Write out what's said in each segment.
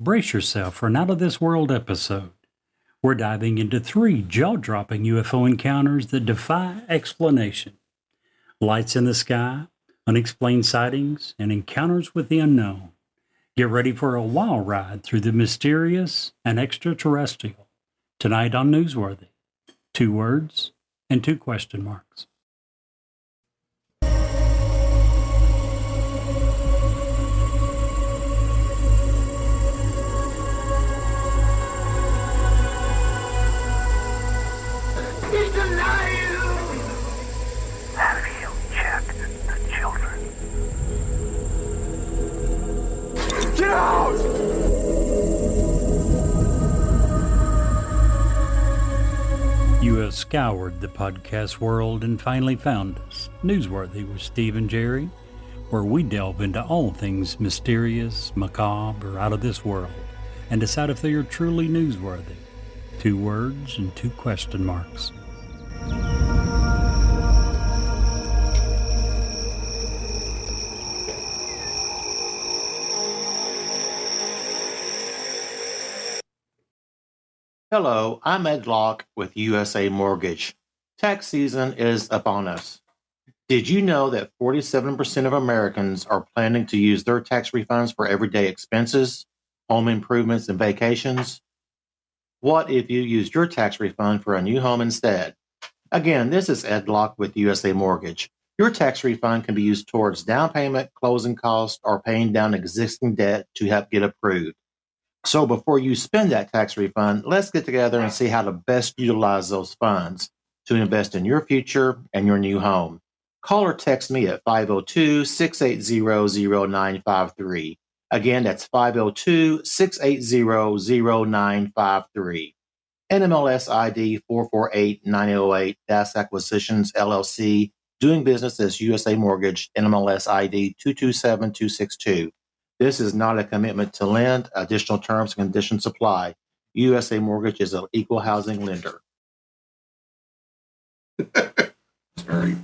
Brace yourself for an out-of-this-world episode. We're diving into 3 jaw-dropping UFO encounters that defy explanation. Lights in the sky, unexplained sightings, and encounters with the unknown. Get ready for a wild ride through the mysterious and extraterrestrial. Tonight on Newsworthy. 2 words and 2 question marks. He's alive! Have you checked the children? Get out! You have scoured the podcast world and finally found us, Newsworthy with Steve and Jerry, where we delve into all things mysterious, macabre, or out of this world, and decide if they are truly newsworthy. 2 words and 2 question marks. Hello, I'm Ed Locke with USA Mortgage. Tax season is upon us. Did you know that 47% of Americans are planning to use their tax refunds for everyday expenses, home improvements, and vacations? What if you used your tax refund for a new home instead? Again, this is Ed Locke with USA Mortgage. Your tax refund can be used towards down payment, closing costs, or paying down existing debt to help get approved. So before you spend that tax refund, let's get together and see how to best utilize those funds to invest in your future and your new home. Call or text me at 502-680-0953. Again, that's 502-680-0953. NMLS ID 448908, DAS Acquisitions, LLC, doing business as USA Mortgage, NMLS ID 227262. This is not a commitment to lend. Additional terms and conditions apply. USA Mortgage is an equal housing lender. Sorry.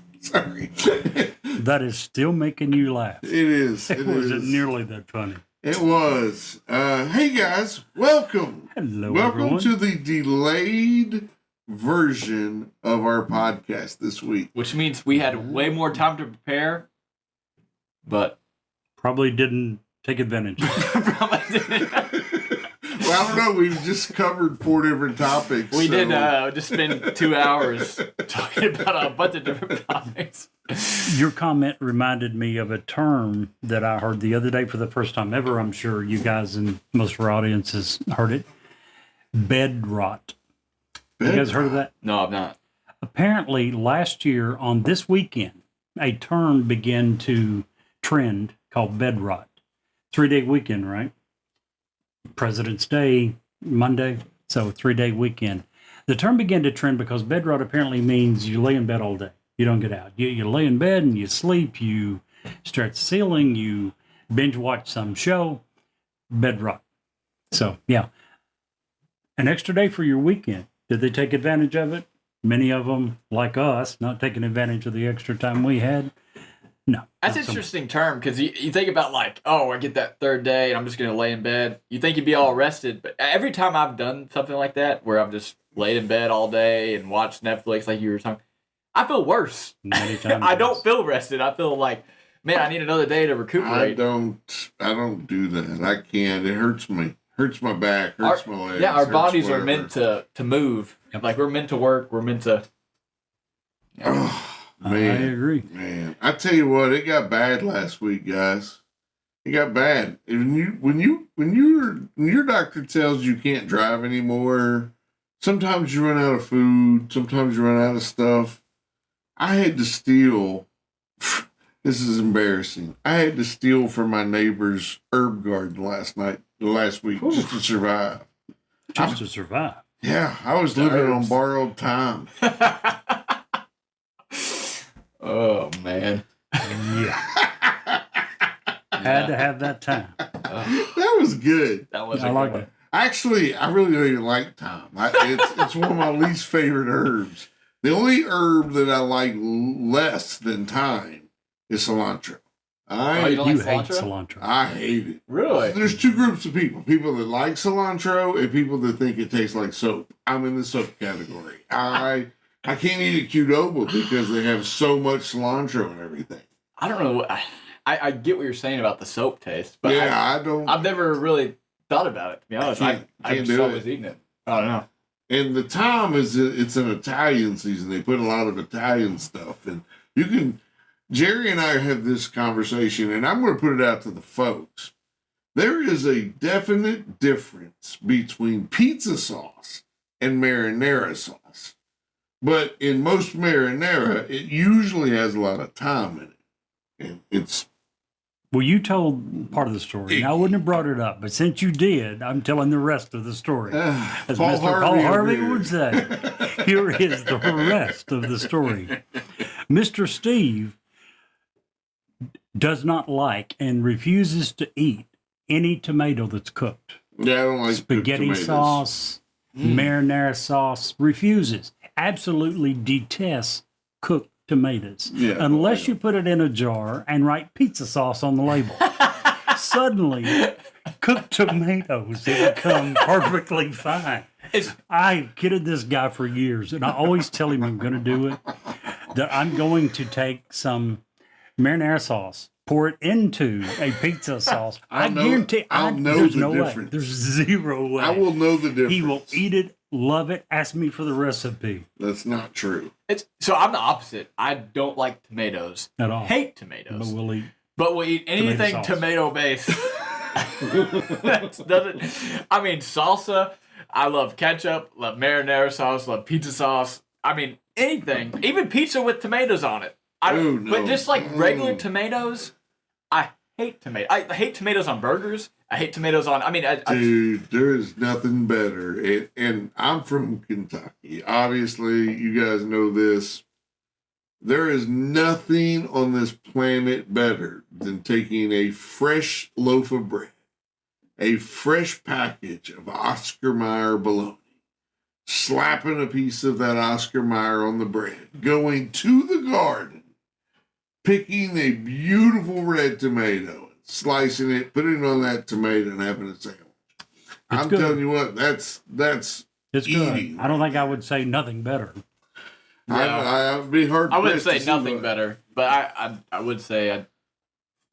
That is still making you laugh. It is. It wasn't nearly that funny. It was. Hey guys, welcome. Hello, Welcome everyone. to the delayed version of our podcast this week. Which means we had way more time to prepare, but Probably didn't take advantage of it. probably didn't. Well, I don't know. We've just covered 4 different topics. We so- did just spend 2 hours talking about a bunch of different topics. Your comment reminded me of a term that I heard the other day for the first time ever. I'm sure you guys and most of our audience has heard it. Bed rot. You guys heard of that? No, I'm not. Apparently, last year on this weekend, a term began to trend called bed rot. 3-day weekend, right? President's Day, Monday, so 3-day weekend. The term began to trend because bed rot apparently means you lay in bed all day. You don't get out. You lay in bed and you sleep, you stare at the ceiling, you binge watch some show, bed rot. So, yeah. An extra day for your weekend. Did they take advantage of it? Many of them, like us, not taking advantage of the extra time we had. No. That's an interesting term because you think about like, oh, I get that 3rd day and I'm just going to lay in bed. You think you'd be all rested. But every time I've done something like that where I'm just laid in bed all day and watched Netflix like you were talking, I feel worse. Many times. I don't feel rested. I feel like, man, I need another day to I recuperate. don't do that. I can't. It hurts me. Hurts my back. Hurts my legs. Yeah, our hurts bodies are whatever. meant to move. Like we're meant to work. We're meant to. Oh, I man. agree. Man, I tell you what, it got bad last week, guys. It got bad. When your doctor tells you can't drive anymore, sometimes you run out of food, sometimes you run out of stuff. I had to steal. This is embarrassing. I had to steal from my neighbor's herb garden last week, just to survive. Just to survive. Yeah, I was living on borrowed time. Oh man. Yeah. Had to have that time. That was good. That was. I like it. Actually, I really don't even like thyme. It's one of my least favorite herbs. The only herb that I like less than thyme is cilantro. I you don't You like hate cilantro? cilantro. I hate it. Really? There's two groups of people: people that like cilantro and people that think it tastes like soap. I'm in the soap category. I can't eat a Qdoba because they have so much cilantro and everything. I don't know. I get what you're saying about the soap taste, but Yeah, I don't. I've never really thought about it, to be honest. Can't I just do always it. eaten it. I don't know. And the time it's an Italian season. They put a lot of Italian stuff, and you can. Jerry and I have this conversation, and I'm going to put it out to the folks. There is a definite difference between pizza sauce and marinara sauce, but in most marinara, it usually has a lot of thyme in it, and it's. Well, you told part of the story. And I wouldn't have brought it up, but since you did, I'm telling the rest of the story. As Mr. Paul Harvey would say, here is the rest of the story. Mr. Steve does not like and refuses to eat any tomato that's cooked. Yeah, I don't like Spaghetti tomatoes. sauce, marinara sauce, refuses, absolutely detests cooked tomatoes. Yeah, unless you put it in a jar and write pizza sauce on the label. Suddenly, cooked tomatoes become perfectly fine. I've kidded this guy for years, and I always tell him I'm going to do it, that I'm going to take some marinara sauce, pour it into a pizza sauce. I guarantee there's the no way. difference. There's zero way. I will know the difference. He will eat it, love it, ask me for the recipe. That's not true. So I'm the opposite. I don't like tomatoes. At all. Hate But tomatoes. we'll eat. But we'll eat anything sauce. tomato based. I mean, salsa. I love ketchup. Love marinara sauce. Love pizza sauce. I mean, anything. Even pizza with tomatoes on it. Oh, no. But just like regular tomatoes, I hate tomatoes. I hate tomatoes on burgers. I hate tomatoes on. I mean, Dude, there is nothing better. And I'm from Kentucky. Obviously, you guys know this. There is nothing on this planet better than taking a fresh loaf of bread, a fresh package of Oscar Mayer bologna, slapping a piece of that Oscar Mayer on the bread, going to the garden, picking a beautiful red tomato, slicing it, putting it on that tomato, and having a sandwich. I'm good. telling you what, that's It's good. eating. I don't think I would say nothing better. I'd be hard. I wouldn't pressed say to nothing what- better, but I would say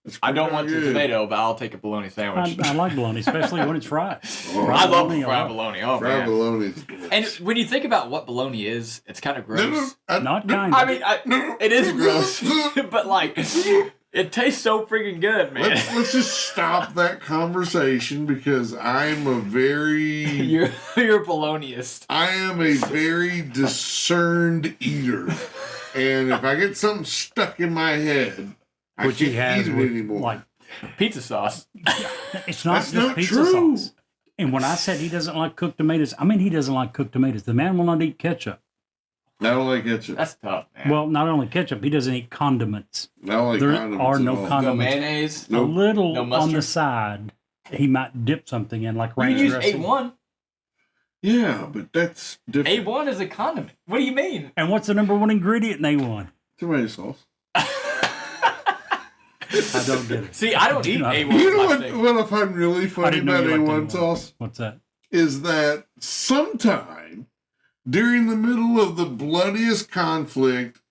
It's I don't pretty want the good. tomato, but I'll take a bologna sandwich. I like bologna, especially when it's fried. Oh, I love bologna, fried I like. bologna. Oh fried man! bologna is delicious. And when you think about what bologna is, it's kind of gross. Not kind of. I mean, it is gross, but like, it tastes so freaking good, man. Let's just stop that conversation because I'm a very You're a bolognaist. I am a very discerned eater, and if I get something stuck in my head, I Which can't he has eat it with, anymore. like, Pizza sauce. it's not That's just not pizza true. sauce. And when I said he doesn't like cooked tomatoes, I mean he doesn't like cooked tomatoes. The man will not eat ketchup. I don't like ketchup. That's tough, man. Well, not only ketchup, he doesn't eat condiments. I don't like There condiments are at no all. no condiments. mayonnaise. A little No on the mustard? side, he might dip something in, like You ranch use dressing. A1. Yeah, but that's different. A1 is a condiment. What do you mean? And what's the number one ingredient in A1? Tomato sauce. I don't get it. See, I don't Do eat not- A1. You know with my steak. what I find really I funny didn't know about you liked A1 sauce? What's that? Is that sometime during the middle of the bloodiest conflict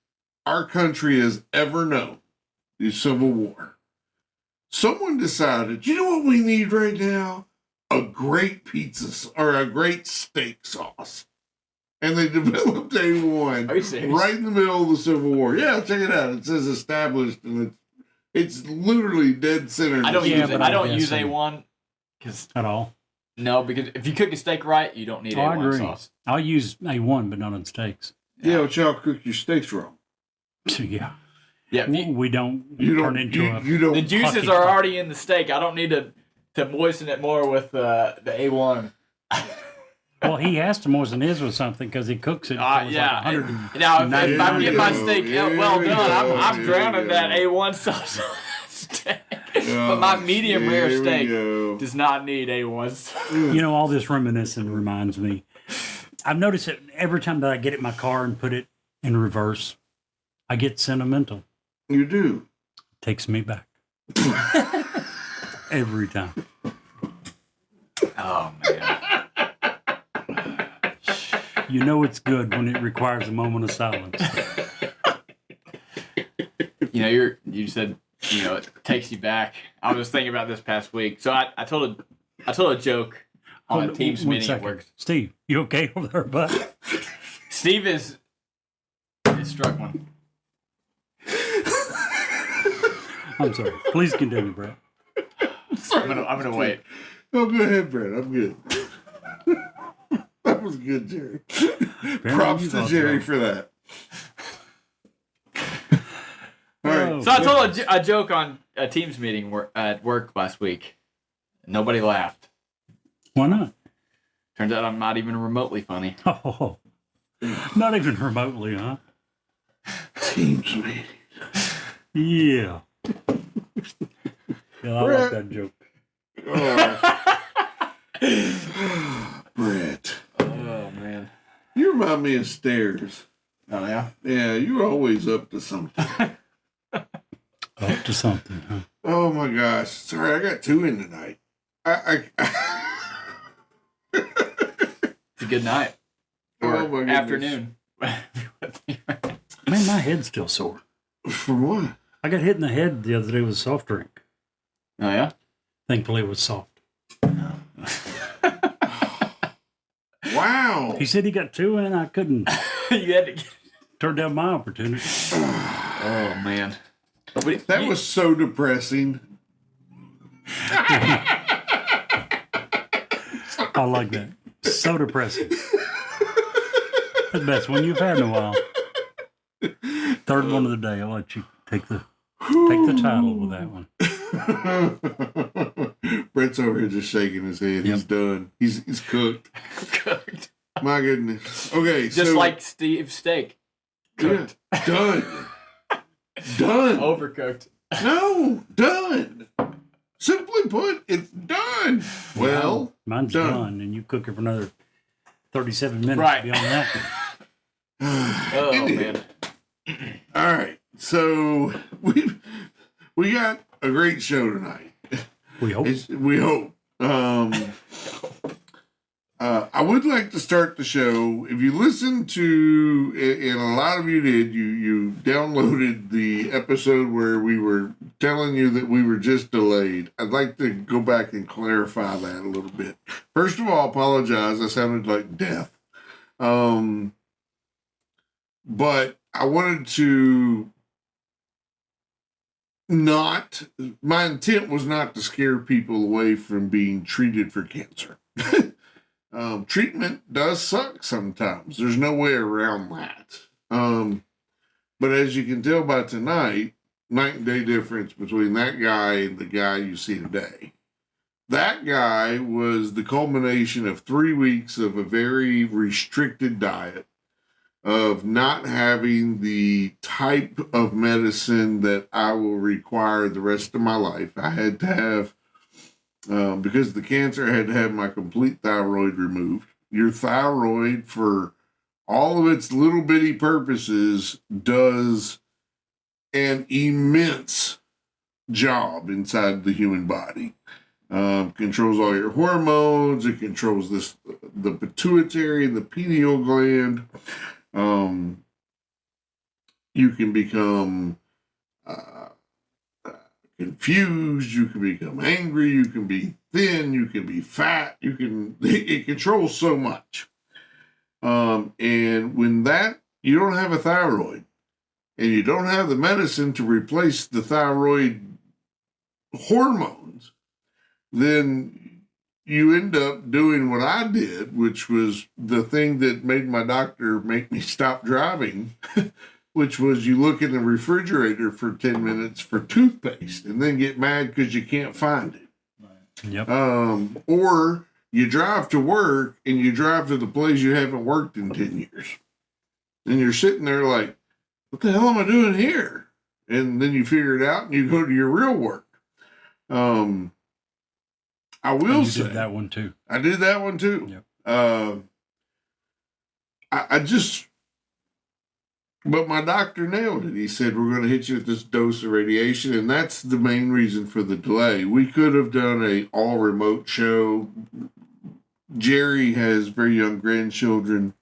our country has ever known, the Civil War, someone decided, you know what we need right now? A great or a great steak sauce. And they developed A1 Are you serious? right in the middle of the Civil War. Yeah, check it out. It says established, and it's literally dead center. in I don't the Yeah, use Civil it. but I I'm don't use guessing- A1 because At all? no, because if you cook a steak right, you don't need Oh, I A1 agree. sauce. I'll use A1, but not on steaks. Yeah, but y'all cook your steaks wrong. So, yeah. Yeah, if you- We don't You turn don't. into a... You don't. the juices Hockey are puck. already in the steak. I don't need to moisten it more with the A1. Well, he has to moisten his with something because he cooks it. until it's Yeah. Like 100 Now, if I There get you my go. steak There well you done, go. I'm There drowning you that go. A1 sauce on the steak. But my medium rare There we steak go. does not need A1 sauce. You know, all this reminiscing reminds me. I've noticed that every time that I get in my car and put it in reverse, I get sentimental. You do. Takes me back. Every time. Oh man. You know it's good when it requires a moment of silence. You said, it takes you back. I was thinking about this past week. So I told a joke on a Teams meeting at work. Steve, you okay over there, bud? Steve is struck one. I'm sorry. Please continue, Brett. I'm gonna wait. Oh, go ahead, Brett. I'm good. That was good, Jerry. Props to Jerry for that. All right. Oh, So I told a joke on a Teams meeting at work last week. Nobody laughed. why not? Turns out I'm not even remotely funny. Oh, not even remotely, huh? Teams meeting. Yeah. Yeah, I like that joke. Oh. Brett. Oh man. You remind me of Stairs. Oh yeah. Yeah, you're always up to something. Up to something, huh? Oh my gosh. Sorry, I got two in tonight. It's a good night. Or Oh, my goodness. afternoon. Man, my head's still sore. For what? I got hit in the head the other day with a soft drink. Oh yeah. Thankfully, it was soft. Wow. He said he got two, and I couldn't You had to. turn down my opportunity. Oh man. That was so depressing. I like that. So depressing. That's the best one you've had in a while. Third one of the day. I'll let you take the title with that one. Brett's over here just shaking his head. He's done. He's cooked. cooked. My goodness. Okay, Just so, like Steve's steak. Cooked. yeah, done. Done. Overcooked. No, done. Simply put, it's done. Well, Mine's done. done, and you cook it for another 37 minutes Right. beyond that. Oh Indeed. man. All right. So we got a great show tonight. We hope. We hope. I would like to start the show. If you listen to, and a lot of you did, you downloaded the episode where we were telling you that we were just delayed. I'd like to go back and clarify that a little bit. First of all, apologize. I sounded like death. But I wanted to my intent was not to scare people away from being treated for cancer. Treatment does suck sometimes. There's no way around that. But as you can tell by tonight, night and day difference between that guy and the guy you see today. That guy was the culmination of 3 weeks of a very restricted diet, of not having the type of medicine that I will require the rest of my life. I had to have, because of the cancer, I had to have my complete thyroid removed. Your thyroid, for all of its little bitty purposes, does an immense job inside the human body. Controls all your hormones. It controls the pituitary and the pineal gland. You can become confused. You can become angry. You can be thin. You can be fat. It controls so much. And when you don't have a thyroid and you don't have the medicine to replace the thyroid hormones, then you end up doing what I did, which was the thing that made my doctor make me stop driving, which was you look in the refrigerator for 10 minutes for toothpaste and then get mad because you can't find it. Yep. Or you drive to work and you drive to the place you haven't worked in 10 years. And you're sitting there like, what the hell am I doing here? And then you figure it out and you go to your real work. I will You say did that one too. I did that one too. Yep. I just But my doctor nailed it. He said, we're going to hit you with this dose of radiation. And that's the main reason for the delay. We could have done a all remote show. Jerry has very young grandchildren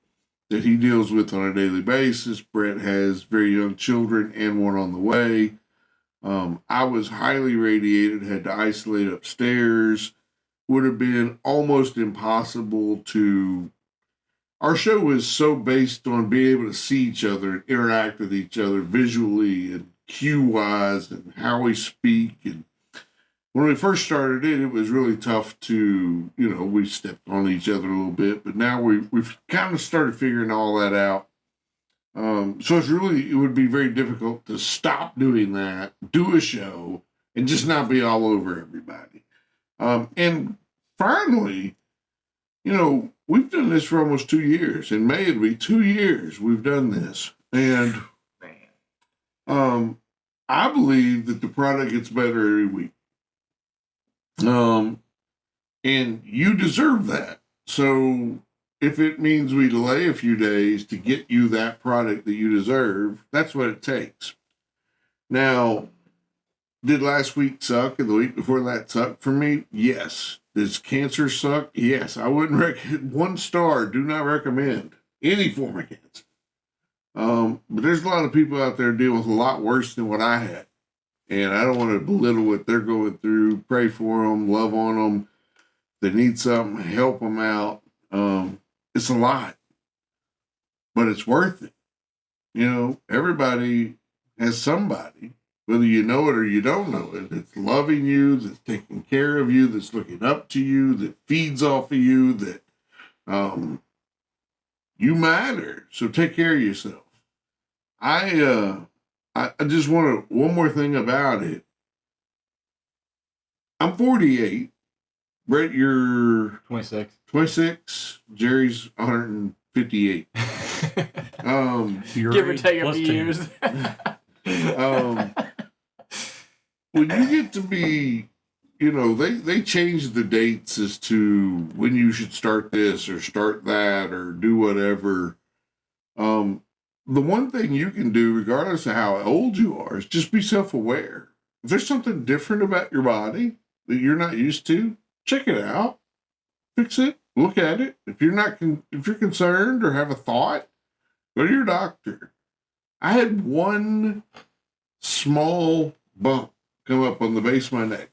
that he deals with on a daily basis. Brett has very young children and one on the way. I was highly radiated, had to isolate upstairs. Would have been almost impossible to. Our show was so based on being able to see each other and interact with each other visually and cue wise and how we speak. And when we first started it, it was really tough to, we stepped on each other a little bit, but now we've kind of started figuring all that out. So it would be very difficult to stop doing that, do a show, and just not be all over everybody. And finally, we've done this for almost 2 years. In May, it'll be 2 years we've done this. And I believe that the product gets better every week. And you deserve that. So if it means we delay a few days to get you that product that you deserve, that's what it takes. Now, did last week suck and the week before that suck for me? Yes. Does cancer suck? Yes. I wouldn't recommend 1 star. Do not recommend any form of cancer. But there's a lot of people out there dealing with a lot worse than what I had. And I don't want to belittle what they're going through. Pray for them, love on them. If they need something, help them out. It's a lot, but it's worth it. Everybody has somebody, whether you know it or you don't know it, that's loving you, that's taking care of you, that's looking up to you, that feeds off of you, that you matter. So take care of yourself. I just want to, one more thing about it. I'm 48. Brett, you're 26. 26. Jerry's 158. Your Give or age take a plus few 10. years. When you get to be, they change the dates as to when you should start this or start that or do whatever. The one thing you can do, regardless of how old you are, is just be self-aware. If there's something different about your body that you're not used to, check it out, fix it, look at it. If you're concerned or have a thought, go to your doctor. I had one small bump come up on the base of my neck,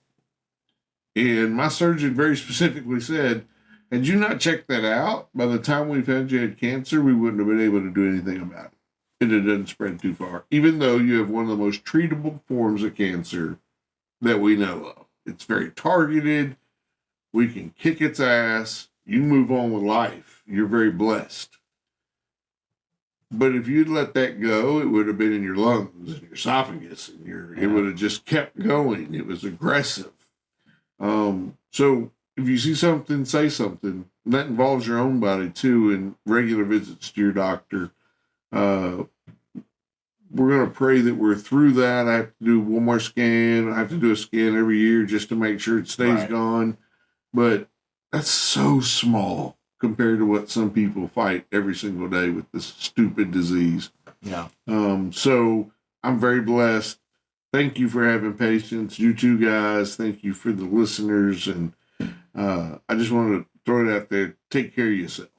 and my surgeon very specifically said, had you not checked that out, by the time we found you had cancer, we wouldn't have been able to do anything about it. And it doesn't spread too far, even though you have one of the most treatable forms of cancer that we know of. It's very targeted. We can kick its ass. You move on with life. You're very blessed. But if you'd let that go, it would have been in your lungs and your esophagus, and it would have just kept going. It was aggressive. So if you see something, say something. That involves your own body too, and regular visits to your doctor. We're going to pray that we're through that. I have to do one more scan. I have to do a scan every year just to make sure it stays gone. But that's so small compared to what some people fight every single day with this stupid disease. Yeah. So I'm very blessed. Thank you for having patience. You two guys, thank you for the listeners. And I just want to throw it out there. Take care of yourself.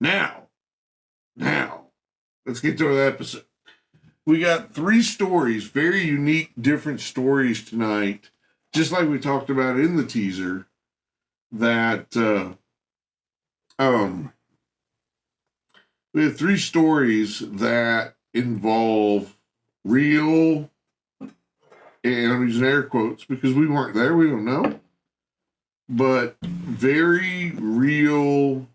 Now, let's get to the episode. We got 3 stories, very unique, different stories tonight, just like we talked about in the teaser, that we have 3 stories that involve real, and I'm using air quotes because we weren't there, we don't know, but very real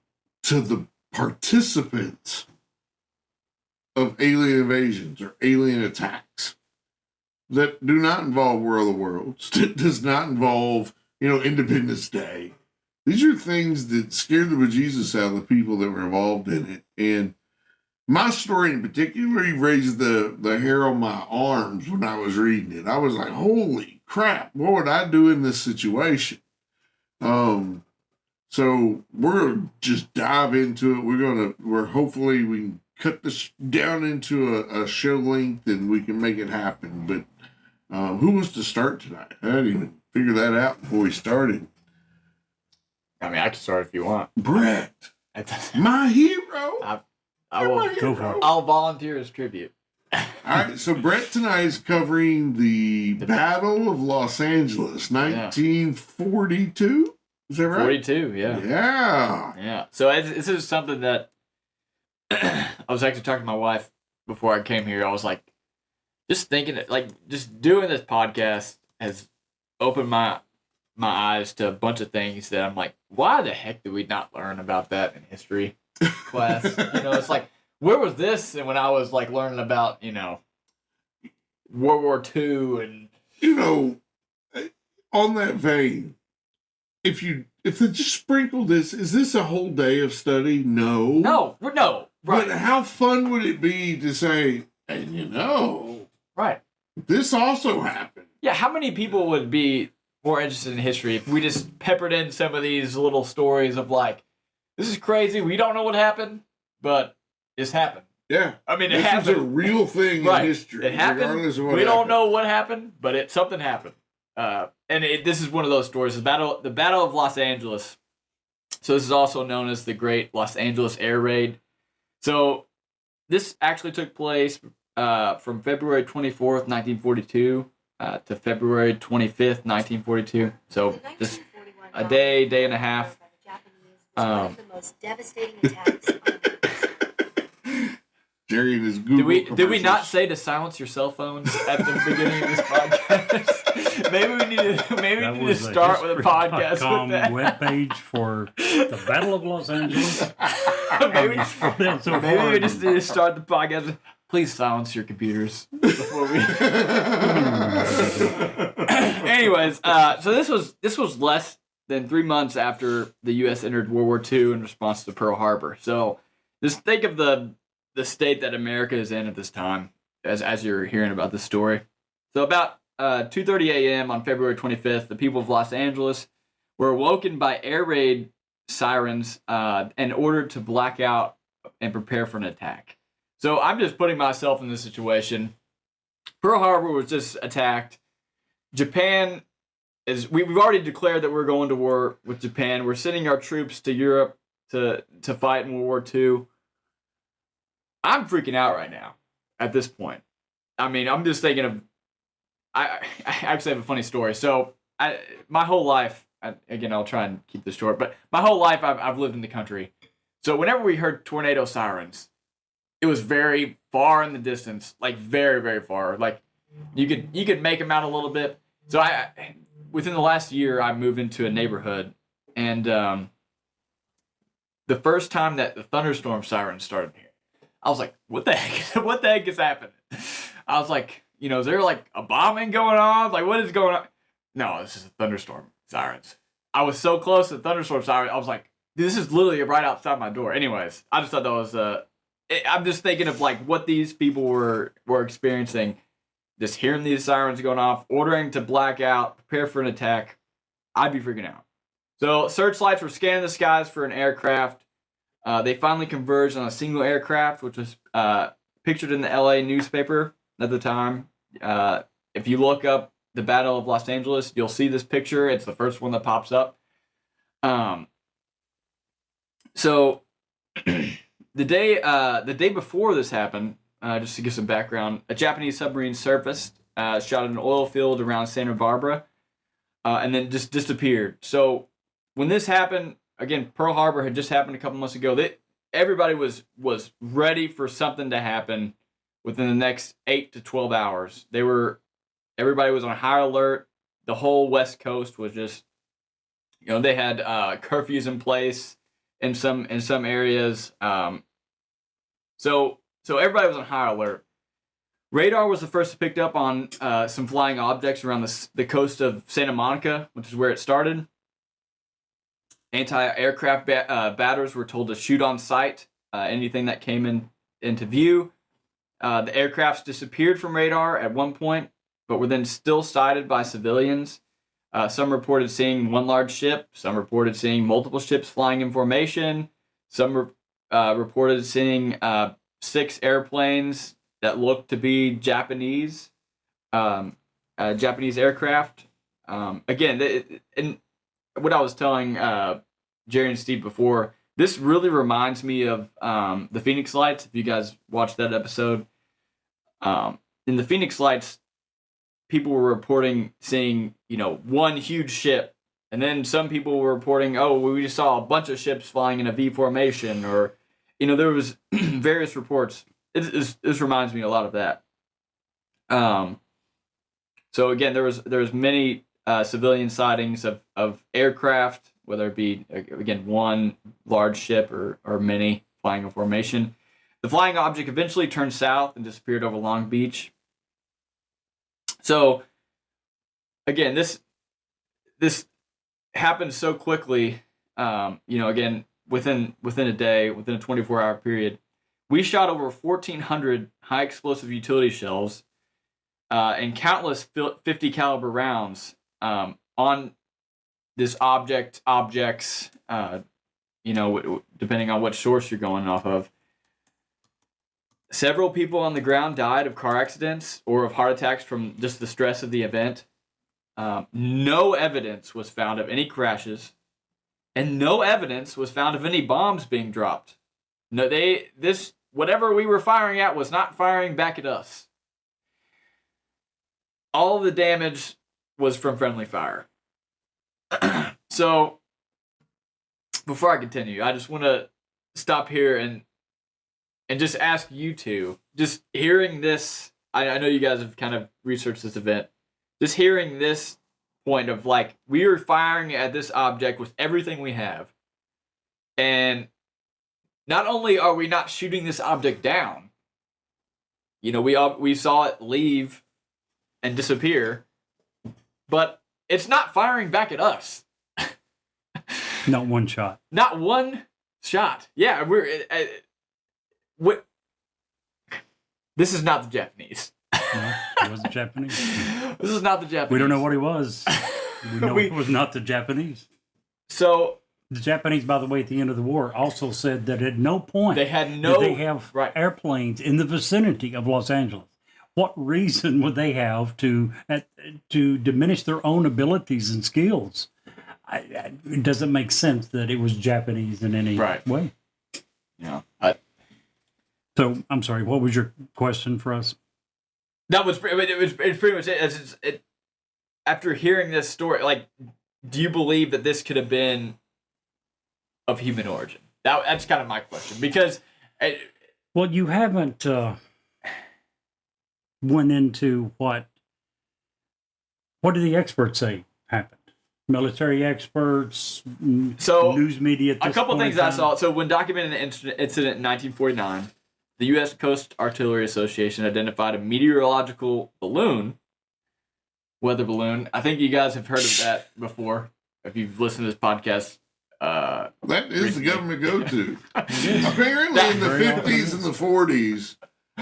to the participants of alien invasions or alien attacks that do not involve War of the Worlds, that does not involve, Independence Day. These are things that scared the bejesus out of the people that were involved in it. And my story in particular raised the hair on my arms when I was reading it. I was like, holy crap, what would I do in this situation? So we're just dive into it. Hopefully we can cut this down into a show length and we can make it happen. But who wants to start tonight? I didn't even figure that out before we started. I mean, I can start if you want. Brett, my hero. I will. Go for it. I'll volunteer as tribute. All right, so Brett tonight is covering the Battle of Los Angeles, 1942. Is that right? 42, yeah. Yeah. Yeah. So this is something that I was actually talking to my wife before I came here. I was like, just thinking, like, just doing this podcast has opened my eyes to a bunch of things that I'm like, why the heck did we not learn about that in history class? It's like, where was this? And when I was like learning about, World War II and on that vein, if they just sprinkle this, is this a whole day of study? No. No. Right. But how fun would it be to say, and Right. this also happened. Yeah, how many people would be more interested in history if we just peppered in some of these little stories of like, this is crazy, we don't know what happened, but this happened. Yeah. I mean, it this happened. is a real thing Right. in history. It happened. Regardless of what We don't happened. know what happened, but something happened. This is one of those stories. The Battle of Los Angeles. So this is also known as the Great Los Angeles Air Raid. So this actually took place from February 24th, 1942 to February 25th, 1942. So just a day and a half. One of the most devastating attacks on Jerry and his Google Did we not commercials. say to silence your cell phones at the beginning of this podcast? maybe we need to start with a podcast with that. webpage for the Battle of Los Angeles. maybe So maybe far. we just need to start the podcast with, please silence your computers before we. Anyways, so this was less than 3 months after the U.S. entered World War II in response to Pearl Harbor. So just think of the state that America is in at this time as you're hearing about this story. So about 2:30 a.m. on February 25th, the people of Los Angeles were awoken by air raid sirens and ordered to black out and prepare for an attack. So I'm just putting myself in this situation. Pearl Harbor was just attacked. Japan we've already declared that we're going to war with Japan. We're sending our troops to Europe to fight in World War II. I'm freaking out right now at this point. I mean, I'm just thinking of. I actually have a funny story. So, my whole life, again, I'll try and keep this short, but my whole life I've lived in the country. So, whenever we heard tornado sirens, it was very far in the distance, like very, very far. Like you could make them out a little bit. So, within the last year, I moved into a neighborhood, and the first time that the thunderstorm sirens started here, I was like, what the heck? What the heck is happening? I was like, is there like a bombing going on? Like, what is going on? No, this is a thunderstorm sirens. I was so close to the thunderstorm sirens. I was like, this is literally right outside my door. Anyways, I just thought that was I'm just thinking of like what these people were experiencing. Just hearing these sirens going off, ordering to black out, prepare for an attack. I'd be freaking out. So searchlights were scanning the skies for an aircraft. They finally converged on a single aircraft, which was pictured in the LA newspaper at the time. If you look up the Battle of Los Angeles, you'll see this picture. It's the first one that pops up. So the day before this happened, just to give some background, a Japanese submarine surfaced, shot at an oil field around Santa Barbara, and then just disappeared. So when this happened, again, Pearl Harbor had just happened a couple months ago. Everybody was ready for something to happen within the next 8 to 12 hours. Everybody was on high alert. The whole West Coast was just, they had curfews in place in some areas. So everybody was on high alert. Radar was the first to pick up on some flying objects around the coast of Santa Monica, which is where it started. Anti-aircraft batters were told to shoot on sight anything that came into view. The aircrafts disappeared from radar at one point, but were then still sighted by civilians. Some reported seeing one large ship. Some reported seeing multiple ships flying in formation. Some reported seeing 6 airplanes that looked to be Japanese, Japanese aircraft. Again, and what I was telling Jerry and Steve before, this really reminds me of the Phoenix Lights. If you guys watched that episode, in the Phoenix Lights, people were reporting seeing, one huge ship, and then some people were reporting, oh, we just saw a bunch of ships flying in a V formation, or, there was various reports. This reminds me a lot of that. So again, there was many civilian sightings of aircraft, whether it be, again, one large ship or many flying in formation. The flying object eventually turned south and disappeared over Long Beach. So, again, this happened so quickly. Again, within a day, within a 24-hour period, we shot over 1,400 high explosive utility shells and countless 50 caliber rounds on this objects. Depending on what source you're going off of. Several people on the ground died of car accidents or of heart attacks from just the stress of the event. No evidence was found of any crashes, and no evidence was found of any bombs being dropped. No, whatever we were firing at was not firing back at us. All of the damage was from friendly fire. So, before I continue, I just want to stop here and just ask you two, just hearing this, I know you guys have kind of researched this event, just hearing this point of we are firing at this object with everything we have, and not only are we not shooting this object down, we saw it leave and disappear, but it's not firing back at us. Not one shot. Not one shot. Yeah, this is not the Japanese. No, it wasn't Japanese. This is not the Japanese. We don't know what he was. We know it was not the Japanese. So the Japanese, by the way, at the end of the war, also said that at no point they had did they have airplanes in the vicinity of Los Angeles. What reason would they have to diminish their own abilities and skills? It doesn't make sense that it was Japanese in any way. Yeah. So I'm sorry. What was your question for us? That was it's pretty much it. After hearing this story, do you believe that this could have been of human origin? That's kind of my question, because well, you haven't went into what do the experts say happened? Military experts, news media. A couple things I saw. So when documenting the incident in 1949. The U.S. Coast Artillery Association identified a meteorological weather balloon. I think you guys have heard of that before. If you've listened to this podcast. That is the government go-to. Apparently in the 50s and the 40s,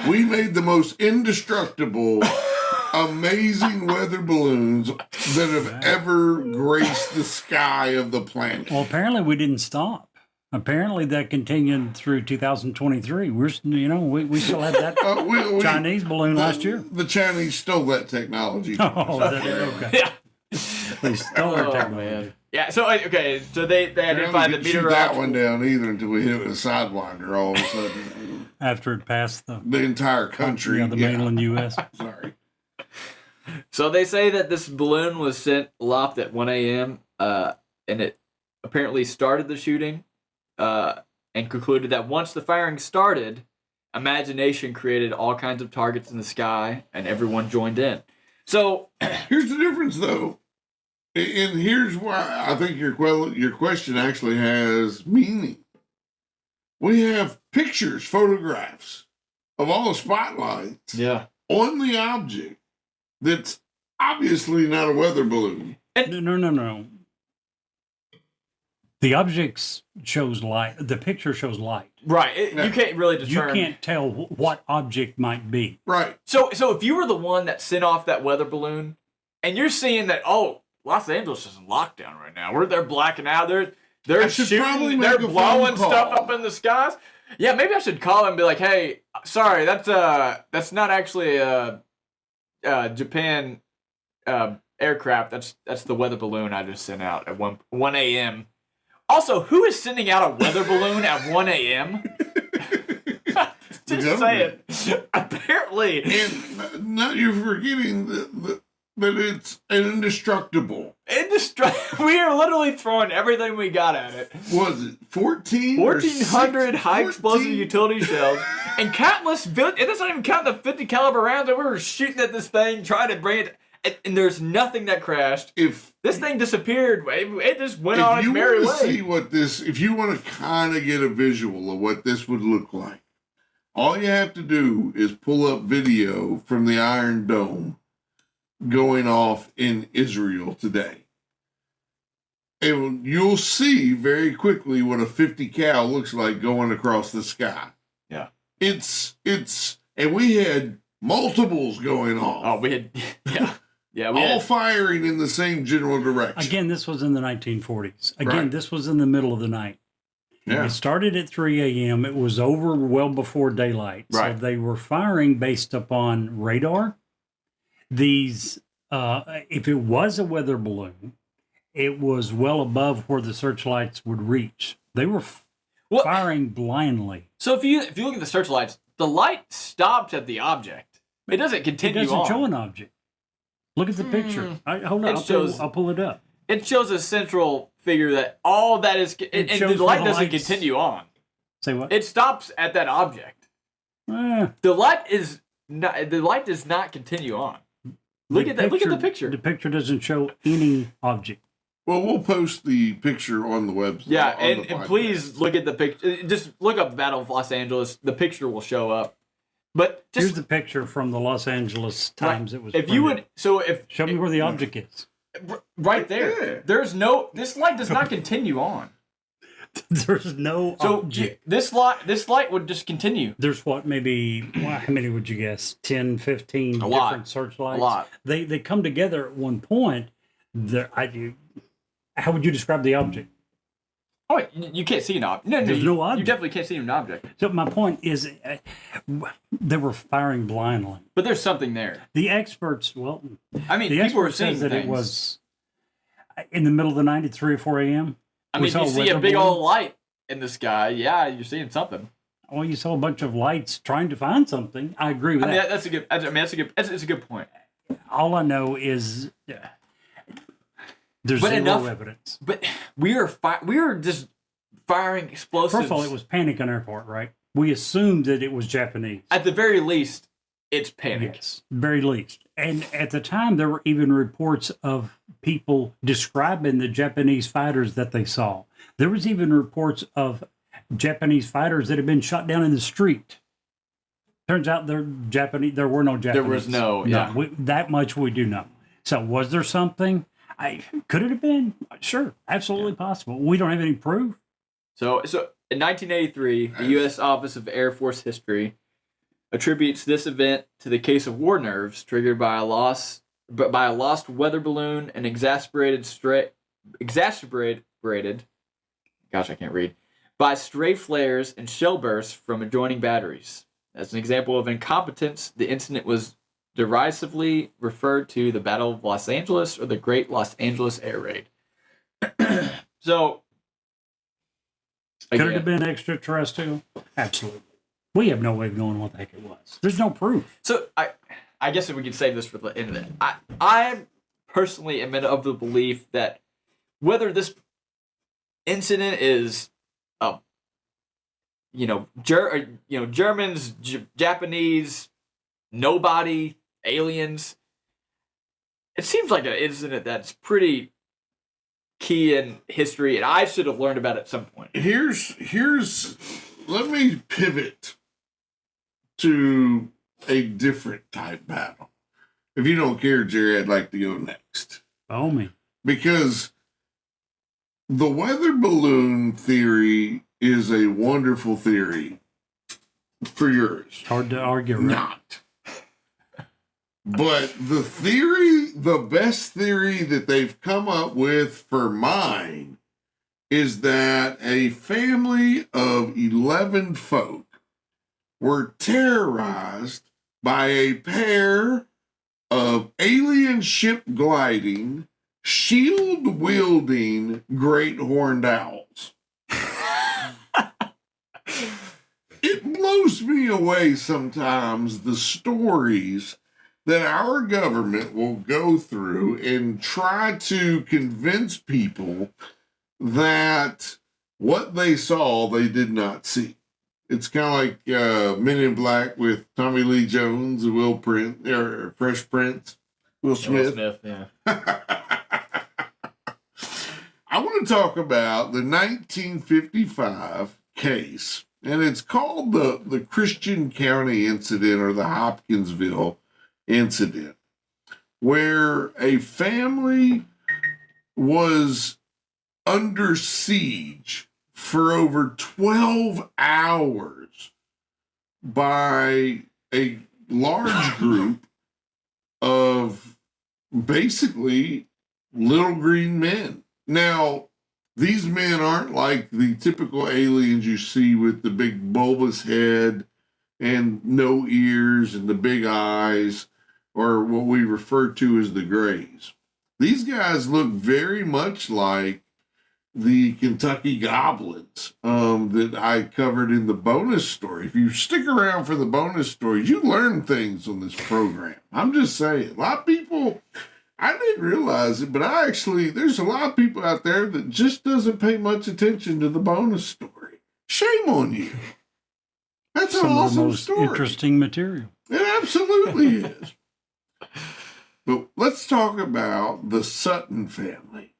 we made the most indestructible, amazing weather balloons that have ever graced the sky of the planet. Well, apparently we didn't stop. Apparently that continued through 2023. We still had that Chinese balloon last year. The Chinese stole that technology. Oh, okay. Yeah. They stole our technology. Man. Yeah. So they identified the meteorological. Shoot that one down either until we hit it with a sidewinder all of a sudden. After it passed the entire country, the mainland U.S. Sorry. So they say that this balloon was sent aloft at 1 a.m. And it apparently started the shooting. And concluded that once the firing started, imagination created all kinds of targets in the sky, and everyone joined in. So here's the difference, though, and here's why I think your question actually has meaning. We have pictures, photographs of all the spotlights on the object that's obviously not a weather balloon. No. The objects shows light. The picture shows light. Right. You can't really determine. You can't tell what object might be. Right. So if you were the one that sent off that weather balloon, and you're seeing that, Los Angeles is in lockdown right now. They're blacking out. They're shooting. They're blowing stuff up in the skies. Yeah, maybe I should call him and be like, "Hey, sorry, that's not actually a Japan aircraft. That's the weather balloon I just sent out at 1 a.m." Also, who is sending out a weather balloon at 1 a.m.? Just saying. Apparently. And now you're forgetting that it's an indestructible. We are literally throwing everything we got at it. Was it 14? 1,400 high explosive utility shells and countless. And that's not even counting the 50 caliber rounds that we were shooting at this thing, trying to bring it. And there's nothing that crashed. If this thing disappeared, it just went on its merry way. See what this, if you want to kind of get a visual of what this would look like, all you have to do is pull up video from the Iron Dome going off in Israel today. And you'll see very quickly what a 50 cal looks like going across the sky. Yeah. It's, and we had multiples going off. Oh, we had, yeah. Yeah, we all had, firing in the same general direction. Again, this was in the 1940s. Again, Right. this was in the middle of the night. Yeah. It started at 3 a.m. It was over well before daylight. Right. So they were firing based upon radar. These, if it was a weather balloon, it was well above where the searchlights would reach. They were firing blindly. So if you look at the searchlights, the light stopped at the object. It doesn't continue It doesn't on. show an object. Look at the picture. Hold on, I'll pull it up. It shows a central figure that all that is, and shows the light where the doesn't lights- continue on. Say what? It stops at that object. Eh, The light is not. The light does not continue on. Look at that. Look at the picture. The picture doesn't show any object. Well, we'll post the picture on the website. Yeah, on and the podcast. please look at the picture. Just look up Battle of Los Angeles. The picture will show up. But just Here's the picture from the Los Angeles Times. It was. if you printed. would, so if Show me where the object is. right there, Yeah. there's no. This light does not continue on. There's no So object. this light would just continue. There's what, maybe, how many would you guess? 10, 15 A lot. different searchlights? A lot. They come together at one point. How would you describe the object? Oh, wait, you can't see an object. No, There's you, no you object. definitely can't see an object. So my point is, they were firing blindly. But there's something there. The experts, well, I mean, the people were expert seeing says that things. it was in the middle of the night at 3 or 4 a.m. I we mean, saw you a see a weather big balloon. old light in the sky. Yeah, you're seeing something. Well, you saw a bunch of lights trying to find something. I agree with I mean, that. that's a good. I mean, that's a good. It's a good point. All I know is there's But zero enough- evidence. But we are just firing explosives. First of all, it was panic on airport, right? We assumed that it was Japanese. At the very least, it's panic. Yes, very least. And at the time, there were even reports of people describing the Japanese fighters that they saw. There was even reports of Japanese fighters that had been shot down in the street. Turns out they're Japanese. There were no Japanese. There was no, yeah. That much we do know. So was there something? Could it have been? Sure, absolutely possible. We don't have any proof. So in 1983, the U.S. Office of Air Force History attributes this event to the case of war nerves triggered by a lost weather balloon and exacerbated. Gosh, I can't read. By stray flares and shell bursts from adjoining batteries. As an example of incompetence, the incident was derisively referred to the Battle of Los Angeles or the Great Los Angeles Air Raid. So, Could again, it have been extraterrestrial? Absolutely. We have no way of knowing what the heck it was. There's no proof. So I guess if we could save this for the end of it, I personally am of the belief that whether this incident is, Germans, Japanese, nobody, aliens, it seems like an incident that's pretty key in history, and I should have learned about it at some point. Here's let me pivot to a different type battle. If you don't care, Jerry, I'd like to go next. Oh, me. Because the weather balloon theory is a wonderful theory for yours. Hard to argue, right? Not. But the best theory that they've come up with for mine is that a family of 11 folk were terrorized by a pair of alien ship gliding, shield wielding great horned owls. It blows me away sometimes the stories that our government will go through and try to convince people that what they saw they did not see. It's kind of like Men in Black with Tommy Lee Jones and Will Print or Fresh Prince, Will Smith. Yeah. I want to talk about the 1955 case, and it's called the Christian County incident or the Hopkinsville incident, where a family was under siege for over 12 hours by a large group of basically little green men. Now, these men aren't like the typical aliens you see with the big bulbous head and no ears and the big eyes, or what we refer to as the Greys. These guys look very much like the Kentucky Goblins that I covered in the bonus story. If you stick around for the bonus stories, you learn things on this program. I'm just saying, a lot of people, I didn't realize it, but there's a lot of people out there that just doesn't pay much attention to the bonus story. Shame on you. That's Some an of the awesome most story. interesting material. It absolutely is. But let's talk about the Sutton family.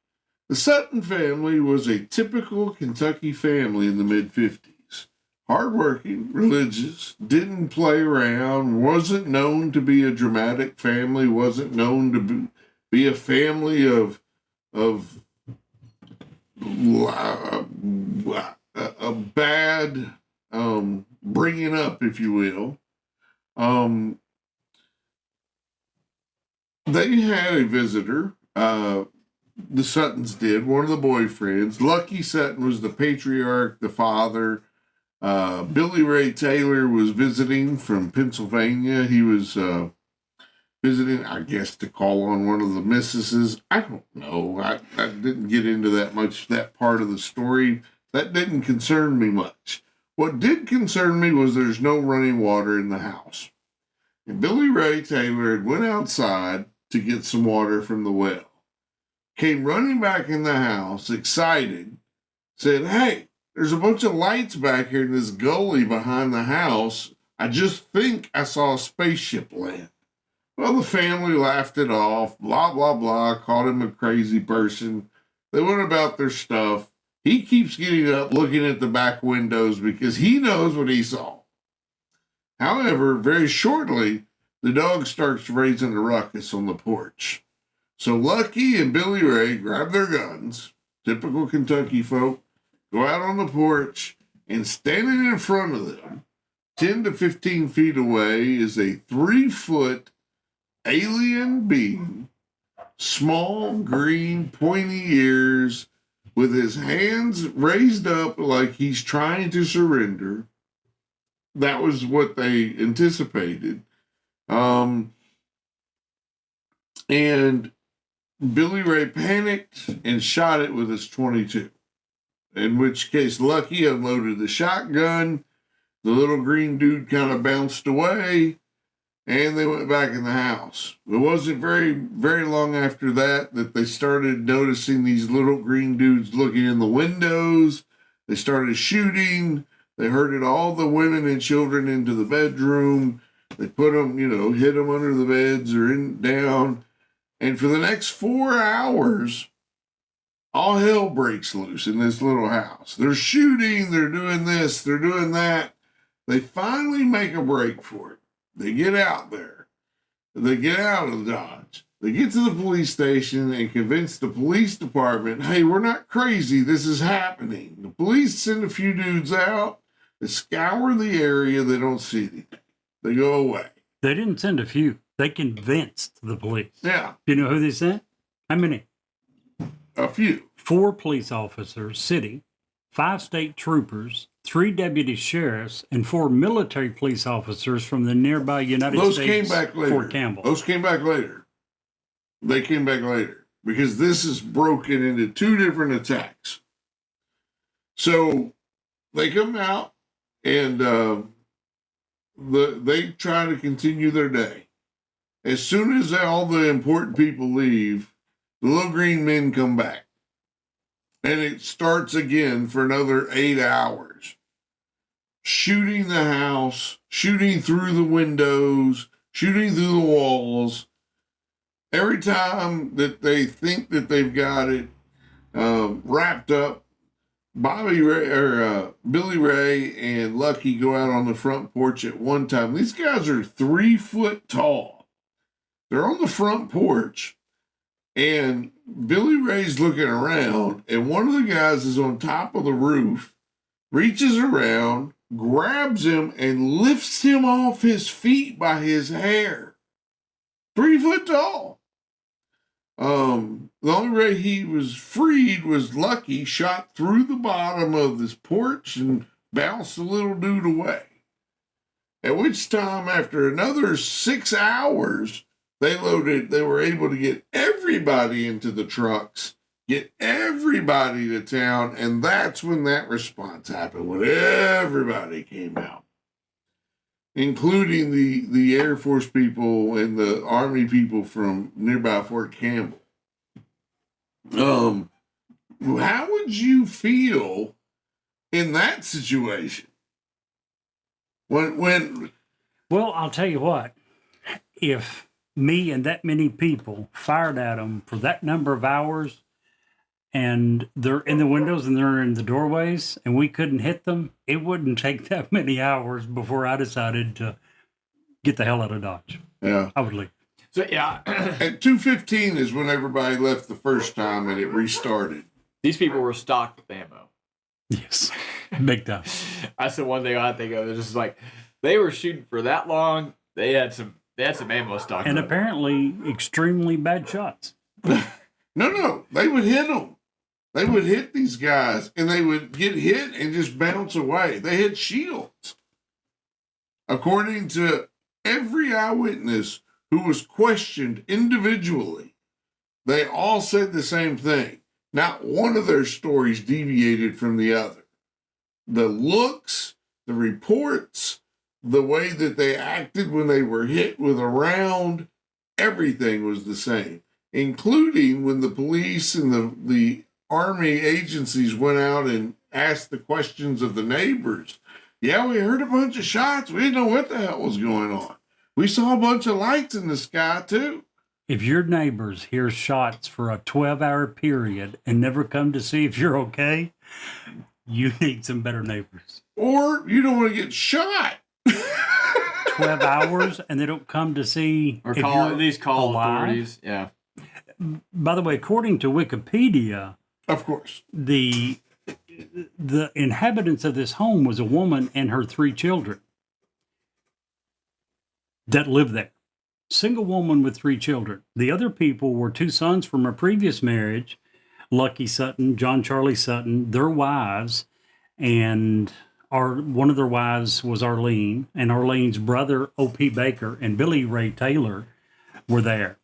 The Sutton family was a typical Kentucky family in the mid-50s. Hardworking, religious, didn't play around, wasn't known to be a dramatic family, wasn't known to be a family of a bad bringing up, if you will. They had a visitor. The Suttons did. One of the boyfriends. Lucky Sutton was the patriarch, the father. Billy Ray Taylor was visiting from Pennsylvania. He was visiting, I guess, to call on one of the mistresses. I don't know. I didn't get into that part of the story. That didn't concern me much. What did concern me was there's no running water in the house. And Billy Ray Taylor had went outside to get some water from the well. Came running back in the house, excited, said, "Hey, there's a bunch of lights back here in this gully behind the house. I just think I saw a spaceship land." Well, the family laughed it off, blah, blah, blah, called him a crazy person. They went about their stuff. He keeps getting up, looking at the back windows because he knows what he saw. However, very shortly, the dog starts raising a ruckus on the porch. So Lucky and Billy Ray grab their guns, typical Kentucky folk, go out on the porch, and standing in front of them, 10 to 15 feet away, is a 3-foot alien being, small, green, pointy ears, with his hands raised up like he's trying to surrender. That was what they anticipated. And Billy Ray panicked and shot it with his .22, in which case Lucky unloaded the shotgun. The little green dude kind of bounced away, and they went back in the house. It wasn't very, very long after that they started noticing these little green dudes looking in the windows. They started shooting. They herded all the women and children into the bedroom. They put them, hid them under the beds or down. And for the next 4 hours, all hell breaks loose in this little house. They're shooting, they're doing this, they're doing that. They finally make a break for it. They get out there. They get out of Dodge. They get to the police station and convince the police department, hey, we're not crazy. This is happening. The police send a few dudes out. They scour the area. They don't see anything. They go away. They didn't send a few. They convinced the police. Yeah. Do you know who they sent? How many? A few. 4 police officers, city, 5 state troopers, 3 deputy sheriffs, and 4 military police officers from the nearby United Those States came back later. Fort Campbell. Those came back later. They came back later because this is broken into 2 different attacks. So they come out and they try to continue their day. As soon as all the important people leave, the little green men come back. And it starts again for another 8 hours. Shooting the house, shooting through the windows, shooting through the walls. Every time that they think that they've got it wrapped up, Billy Ray and Lucky go out on the front porch at one time. These guys are 3 foot tall. They're on the front porch, and Billy Ray's looking around, and one of the guys is on top of the roof, reaches around, grabs him, and lifts him off his feet by his hair. 3 foot tall. The only way he was freed was Lucky, shot through the bottom of this porch and bounced the little dude away. At which time, after another 6 hours, they were able to get everybody into the trucks, get everybody to town, and that's when that response happened, when everybody came out, including the Air Force people and the Army people from nearby Fort Campbell. How would you feel in that situation? When Well, I'll tell you what. If me and that many people fired at them for that number of hours, and they're in the windows and they're in the doorways, and we couldn't hit them, it wouldn't take that many hours before I decided to get the hell out of Dodge. Yeah. I would leave. So yeah, At 2:15 is when everybody left the first time and it restarted. these people were stocked with ammo. Yes. Big time. That's the one thing I think of. It's just like they were shooting for that long. They had some ammo stocked And up. apparently extremely bad shots. No, they would hit them. They would hit these guys and they would get hit and just bounce away. They had shields. According to every eyewitness who was questioned individually, they all said the same thing. Not one of their stories deviated from the other. The looks, the reports, the way that they acted when they were hit with a round, everything was the same, including when the police and the Army agencies went out and asked the questions of the neighbors. Yeah, we heard a bunch of shots. We didn't know what the hell was going on. We saw a bunch of lights in the sky, too. If your neighbors hear shots for a 12-hour period and never come to see if you're okay, you need some better neighbors. Or you don't want to get shot. 12 hours and they don't come to see Or if call you're these call alive? authorities. Yeah. By the way, according to Wikipedia, Of course. the inhabitants of this home was a woman and her 3 children that lived there. Single woman with 3 children. The other people were 2 sons from a previous marriage, Lucky Sutton, John Charlie Sutton, their wives, and one of their wives was Arlene, and Arlene's brother, O.P. Baker, and Billy Ray Taylor were there.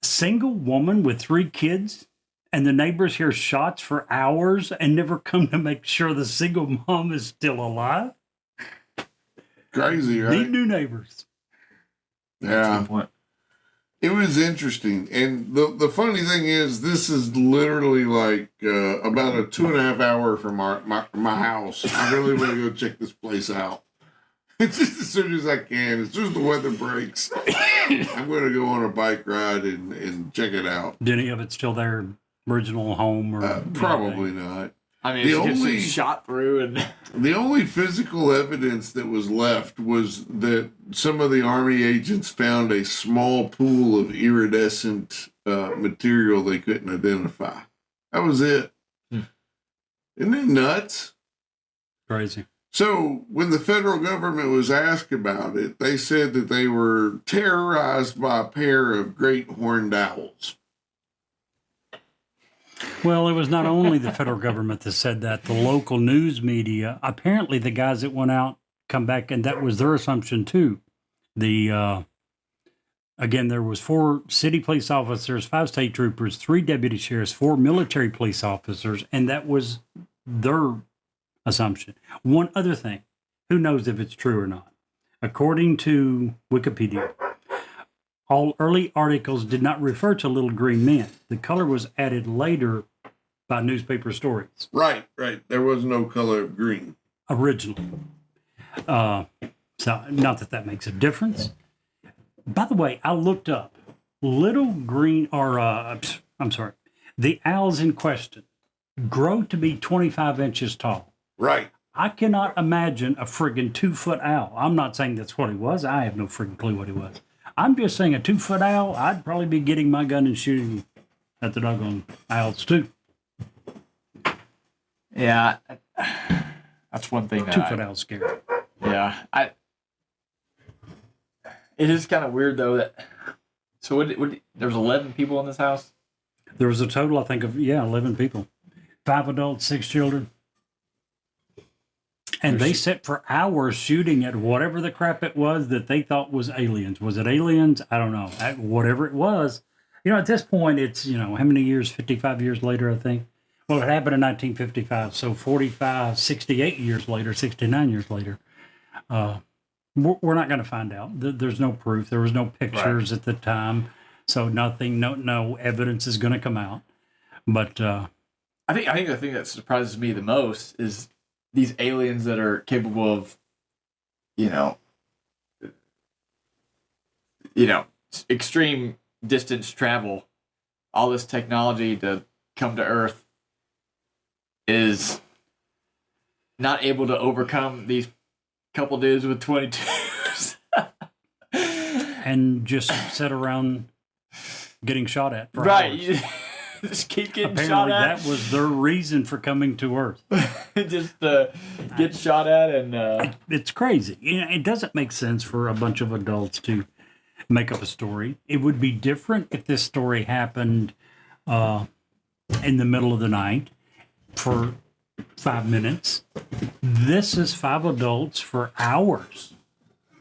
Single woman with 3 kids, and the neighbors hear shots for hours and never come to make sure the single mom is still alive. Crazy, right? Need new neighbors. Yeah. It was interesting. And the funny thing is, this is literally like about a 2.5 hour from my house. I really want to go check this place out. It's just as soon as I can, as soon as the weather breaks, I'm going to go on a bike ride and check it out. Do any of it still their original home? Or Probably anything? not. I mean, The it's just only- shot through and The only physical evidence that was left was that some of the Army agents found a small pool of iridescent material they couldn't identify. That was it. Isn't it nuts? Crazy. So when the federal government was asked about it, they said that they were terrorized by a pair of great horned owls. Well, it was not only the federal government that said that, the local news media, apparently the guys that went out come back, and that was their assumption too. Again, there was 4 city police officers, 5 state troopers, 3 deputy sheriffs, 4 military police officers, and that was their assumption. One other thing, who knows if it's true or not? According to Wikipedia, all early articles did not refer to little green men. The color was added later by newspaper stories. Right. There was no color of green. Originally. So, not that that makes a difference. By the way, I looked up little green, the owls in question grow to be 25 inches tall. Right. I cannot imagine a friggin' 2-foot owl. I'm not saying that's what he was. I have no friggin' clue what he was. I'm just saying a 2-foot owl, I'd probably be getting my gun and shooting at the doggone owls too. Yeah, that's one thing that 2-foot owl's scary. Yeah, it is kind of weird though that. So there was 11 people in this house. There was a total, I think, of 11 people, 5 adults, 6 children, and they sat for hours shooting at whatever the crap it was that they thought was aliens. Was it aliens? I don't know. Whatever it was, at this point, it's how many years? 55 years later, I think. Well, it happened in 1955, so 68 years later, 69 years later. We're not going to find out. There's no proof. There was no pictures at the time, so nothing, no evidence is going to come out. But I think the thing that surprises me the most is these aliens that are capable of, extreme distance travel, all this technology to come to Earth, is not able to overcome these couple dudes with 22s. and just sit around getting shot at. For Right. hours. You just keep getting Apparently, shot at. that was their reason for coming to Earth. Just get shot at and. It's crazy. It doesn't make sense for a bunch of adults to make up a story. It would be different if this story happened in the middle of the night for 5 minutes. This is 5 adults for hours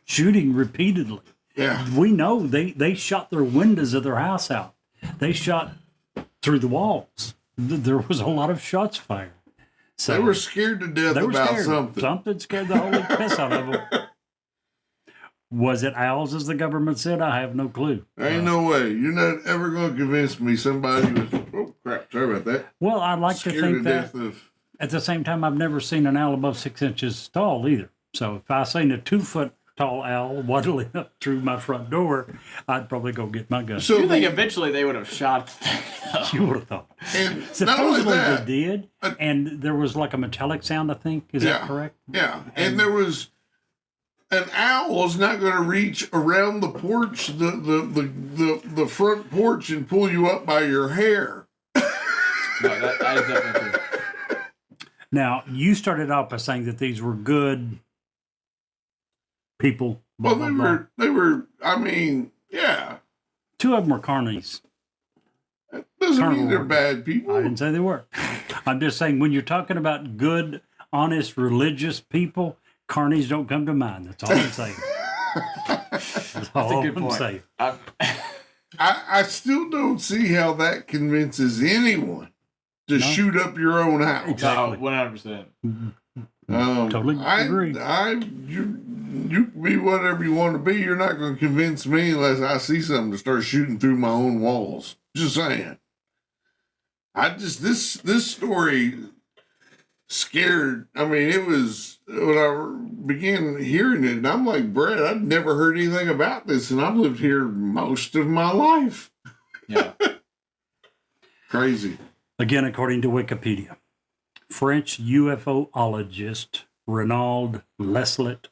shooting repeatedly. Yeah. We know they shot their windows of their house out. They shot through the walls. There was a lot of shots fired. So They were scared to death they were about scared. something. Something scared the holy piss out of them. Was it owls, as the government said? I have no clue. Ain't no way. You're not ever going to convince me somebody was, oh, crap, sorry about that. Well, I'd like to Scared think to that. death of, At the same time, I've never seen an owl above 6 inches tall either. So if I seen a 2-foot tall owl waddling up through my front door, I'd probably go get my gun. so You think the- eventually they would have shot? You would have thought. and not only Supposedly that, they did, and there was like a metallic sound, I think. Is that correct? Yeah, and there was an owl's not going to reach around the porch, the front porch, and pull you up by your hair. No, that is definitely true. Now, you started off by saying that these were good people. Blah, Well, blah, blah. they were. I mean, yeah. 2 of them were carnies. That doesn't mean Carnivore. they're bad people. I didn't say they were. I'm just saying when you're talking about good, honest, religious people, carnies don't come to mind. That's all I'm saying. That's all good I'm point. saying. I still don't see how that convinces anyone to No. shoot up your own house. Exactly. 100%. Totally agree. You can be whatever you want to be. You're not going to convince me unless I see something to start shooting through my own walls. Just saying. This story scared. I mean, it was when I began hearing it, and I'm like, Brett, I'd never heard anything about this, and I've lived here most of my life. Yeah. Crazy. Again, according to Wikipedia, French UFOologist Renaud Leslet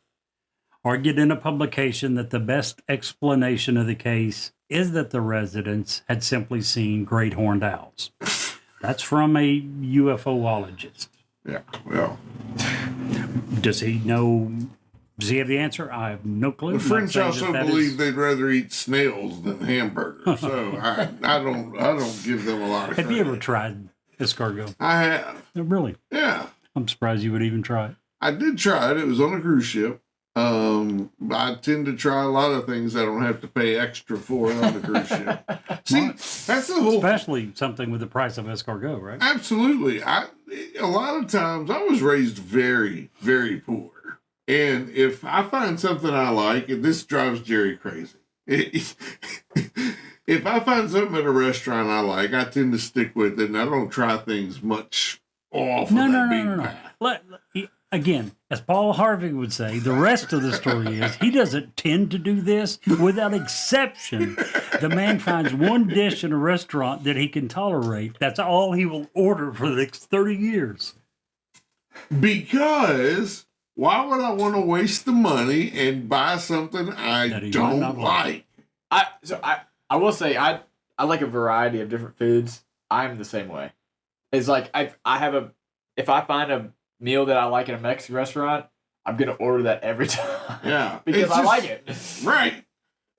argued in a publication that the best explanation of the case is that the residents had simply seen great horned owls. That's from a UFOologist. Yeah. Well, Does he know? Does he have the answer? I have no clue. the I'm not French saying also that believe is- they'd rather eat snails than hamburgers, so I don't give them a lot of Have you credit. ever tried escargot? I have. Really? Yeah. I'm surprised you would even try it. I did try it. It was on a cruise ship. I tend to try a lot of things I don't have to pay extra for on a cruise ship. See, that's the whole. Especially something with the price of escargot, right? Absolutely. A lot of times I was raised very, very poor, and if I find something I like, and this drives Jerry crazy, if I find something at a restaurant I like, I tend to stick with it, and I don't try things much off of that beaten path. Again, as Paul Harvey would say, the rest of the story is he doesn't tend to do this. Without exception, the man finds one dish in a restaurant that he can tolerate. That's all he will order for the next 30 years. Because why would I want to waste the money and buy something I That he might don't not like. like? I will say I like a variety of different foods. I'm the same way. It's like if I find a meal that I like in a Mexican restaurant, I'm gonna order that every time. Yeah, because it's I just- like it. Right.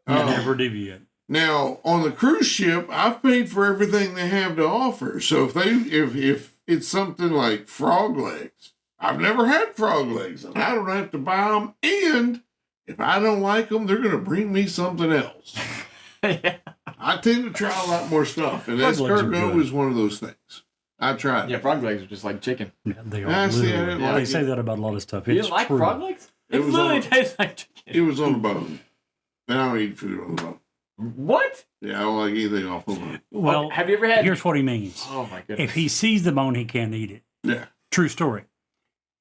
Never deviate. Now, on the cruise ship, I've paid for everything they have to offer. So if it's something like frog legs, I've never had frog legs, and I don't have to buy them. And if I don't like them, they're going to bring me something else. Yeah. I tend to try a lot more stuff, and Frog legs are escargot good. is one of those things. I tried. Yeah, frog legs are just like chicken. Yeah, they are I see, I literally. didn't They like say it. that about a lot of stuff. You It's didn't like true. frog legs? It It was literally on- tastes like It chicken. was on the bone, and I don't eat food on the bone. What? Yeah, I don't like anything off the bone. Well, Okay, have you ever had? here's what he means. Oh my goodness. If he sees the bone, he can't eat it. Yeah. True story.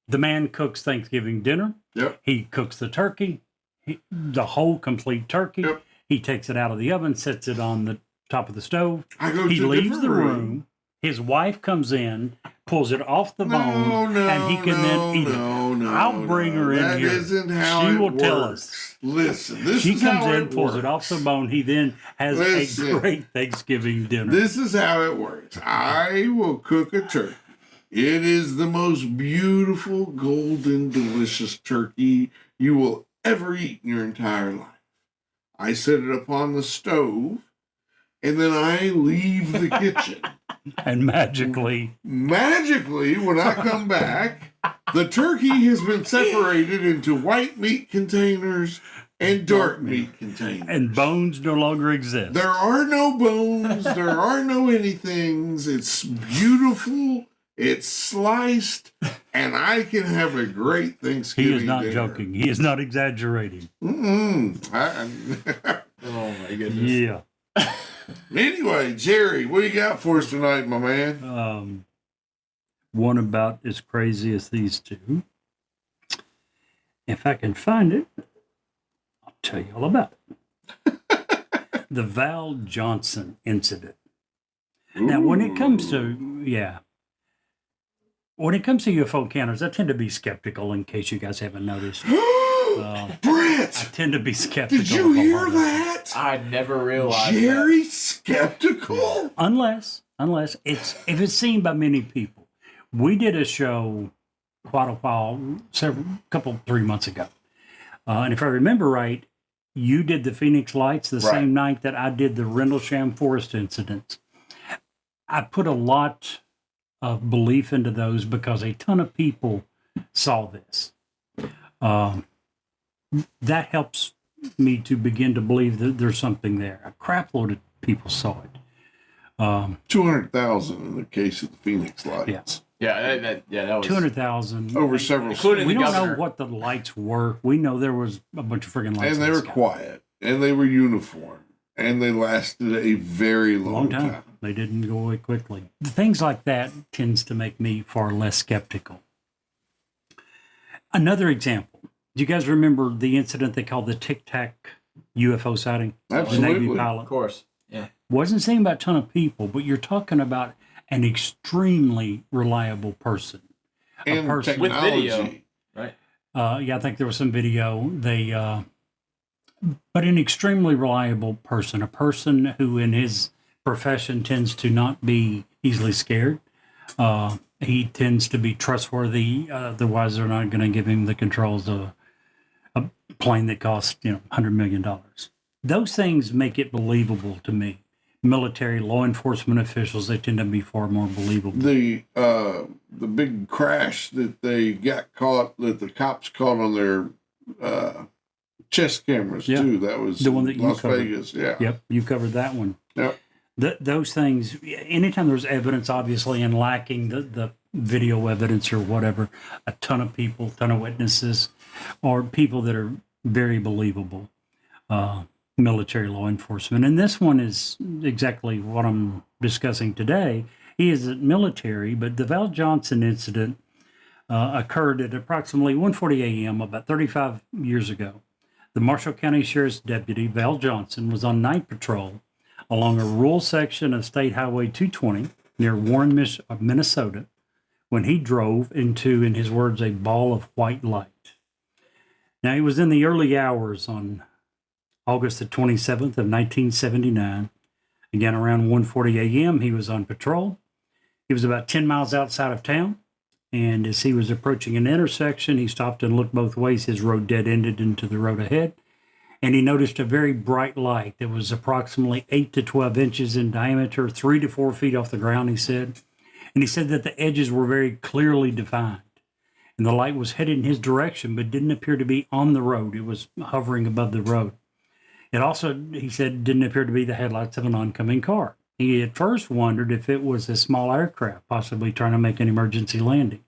The man cooks Thanksgiving dinner. Yep. He cooks the turkey, the whole complete turkey. Yep. He takes it out of the oven, sets it on the top of the stove. I go He to a leaves different the room. His wife comes in, pulls it off the No, bone, no, and he can then eat it. I'll bring her in that here. That isn't how She it will works. tell us. Listen, this She is comes how in, it pulls works. it off the bone. He then has Listen. a great Thanksgiving dinner. This is how it works. I will cook a turkey. It is the most beautiful, golden, delicious turkey you will ever eat in your entire life. I set it upon the stove, and then I leave the kitchen. And magically, Magically, when I come back, the turkey has been separated into white meat containers and dark meat containers. and bones no longer exist. There are no bones. There are no anythings. It's beautiful. It's sliced, and I can have a great Thanksgiving He is not dinner. joking. He is not exaggerating. Oh my goodness. Yeah. Anyway, Jerry, what you got for us tonight, my man? One about as crazy as these two. If I can find it, I'll tell you all about it. The Val Johnson incident. Now, when it comes to, when it comes to UFO encounters, I tend to be skeptical, in case you guys haven't noticed. I Brett, tend to be skeptical. did you of a hear lot of that? I never realized that. Jerry skeptical? Unless if it's seen by many people. We did a show quite a while, 3 months ago, and if I remember right, you did the Phoenix Lights the Right. same night that I did the Rendlesham Forest incidents. I put a lot of belief into those because a ton of people saw this. That helps me to begin to believe that there's something there. A crap load of people saw it. 200,000 in the case of the Phoenix Lights. Yeah. That was 200,000. Over several Including We the don't know governor. what the lights were. We know there was a bunch of friggin' lights. And they in the were sky. quiet, and they were uniform, and they lasted a very long, Long time. They didn't go away quickly. Things like that tends to make me far less skeptical. Another example. Do you guys remember the incident they called the Tic Tac UFO sighting? The Navy Absolutely. Of pilot. course. Yeah. Wasn't seen by a ton of people, but you're talking about an extremely reliable person. And person- With technology. video. Right. I think there was some video. But an extremely reliable person, a person who in his profession tends to not be easily scared. He tends to be trustworthy. Otherwise, they're not going to give him the controls of a plane that costs $100 million. Those things make it believable to me. military, law enforcement officials, they tend to be far more believable. The big crash that they got caught, that the cops caught on their chest cameras Yeah. too. That was The one that you Las covered. Vegas. Yeah. Yep, you covered that one. Yep. Those things, anytime there's evidence, obviously, and lacking the video evidence or whatever, a ton of people, ton of witnesses, or people that are very believable, military law enforcement. And this one is exactly what I'm discussing today. He isn't military, but the Val Johnson incident occurred at approximately 1:40 a.m. about 35 years ago. The Marshall County Sheriff's Deputy, Val Johnson, was on night patrol along a rural section of State Highway 220 near Warren, Minnesota, when he drove into, in his words, a ball of white light. Now, it was in the early hours on August the 27th of 1979. Again, around 1:40 a.m., he was on patrol. He was about 10 miles outside of town, and as he was approaching an intersection, he stopped and looked both ways. His road dead-ended into the road ahead, and he noticed a very bright light that was approximately 8 to 12 inches in diameter, 3 to 4 feet off the ground, he said. And he said that the edges were very clearly defined, and the light was headed in his direction, but didn't appear to be on the road. It was hovering above the road. It also, he said, didn't appear to be the headlights of an oncoming car. He at first wondered if it was a small aircraft, possibly trying to make an emergency landing.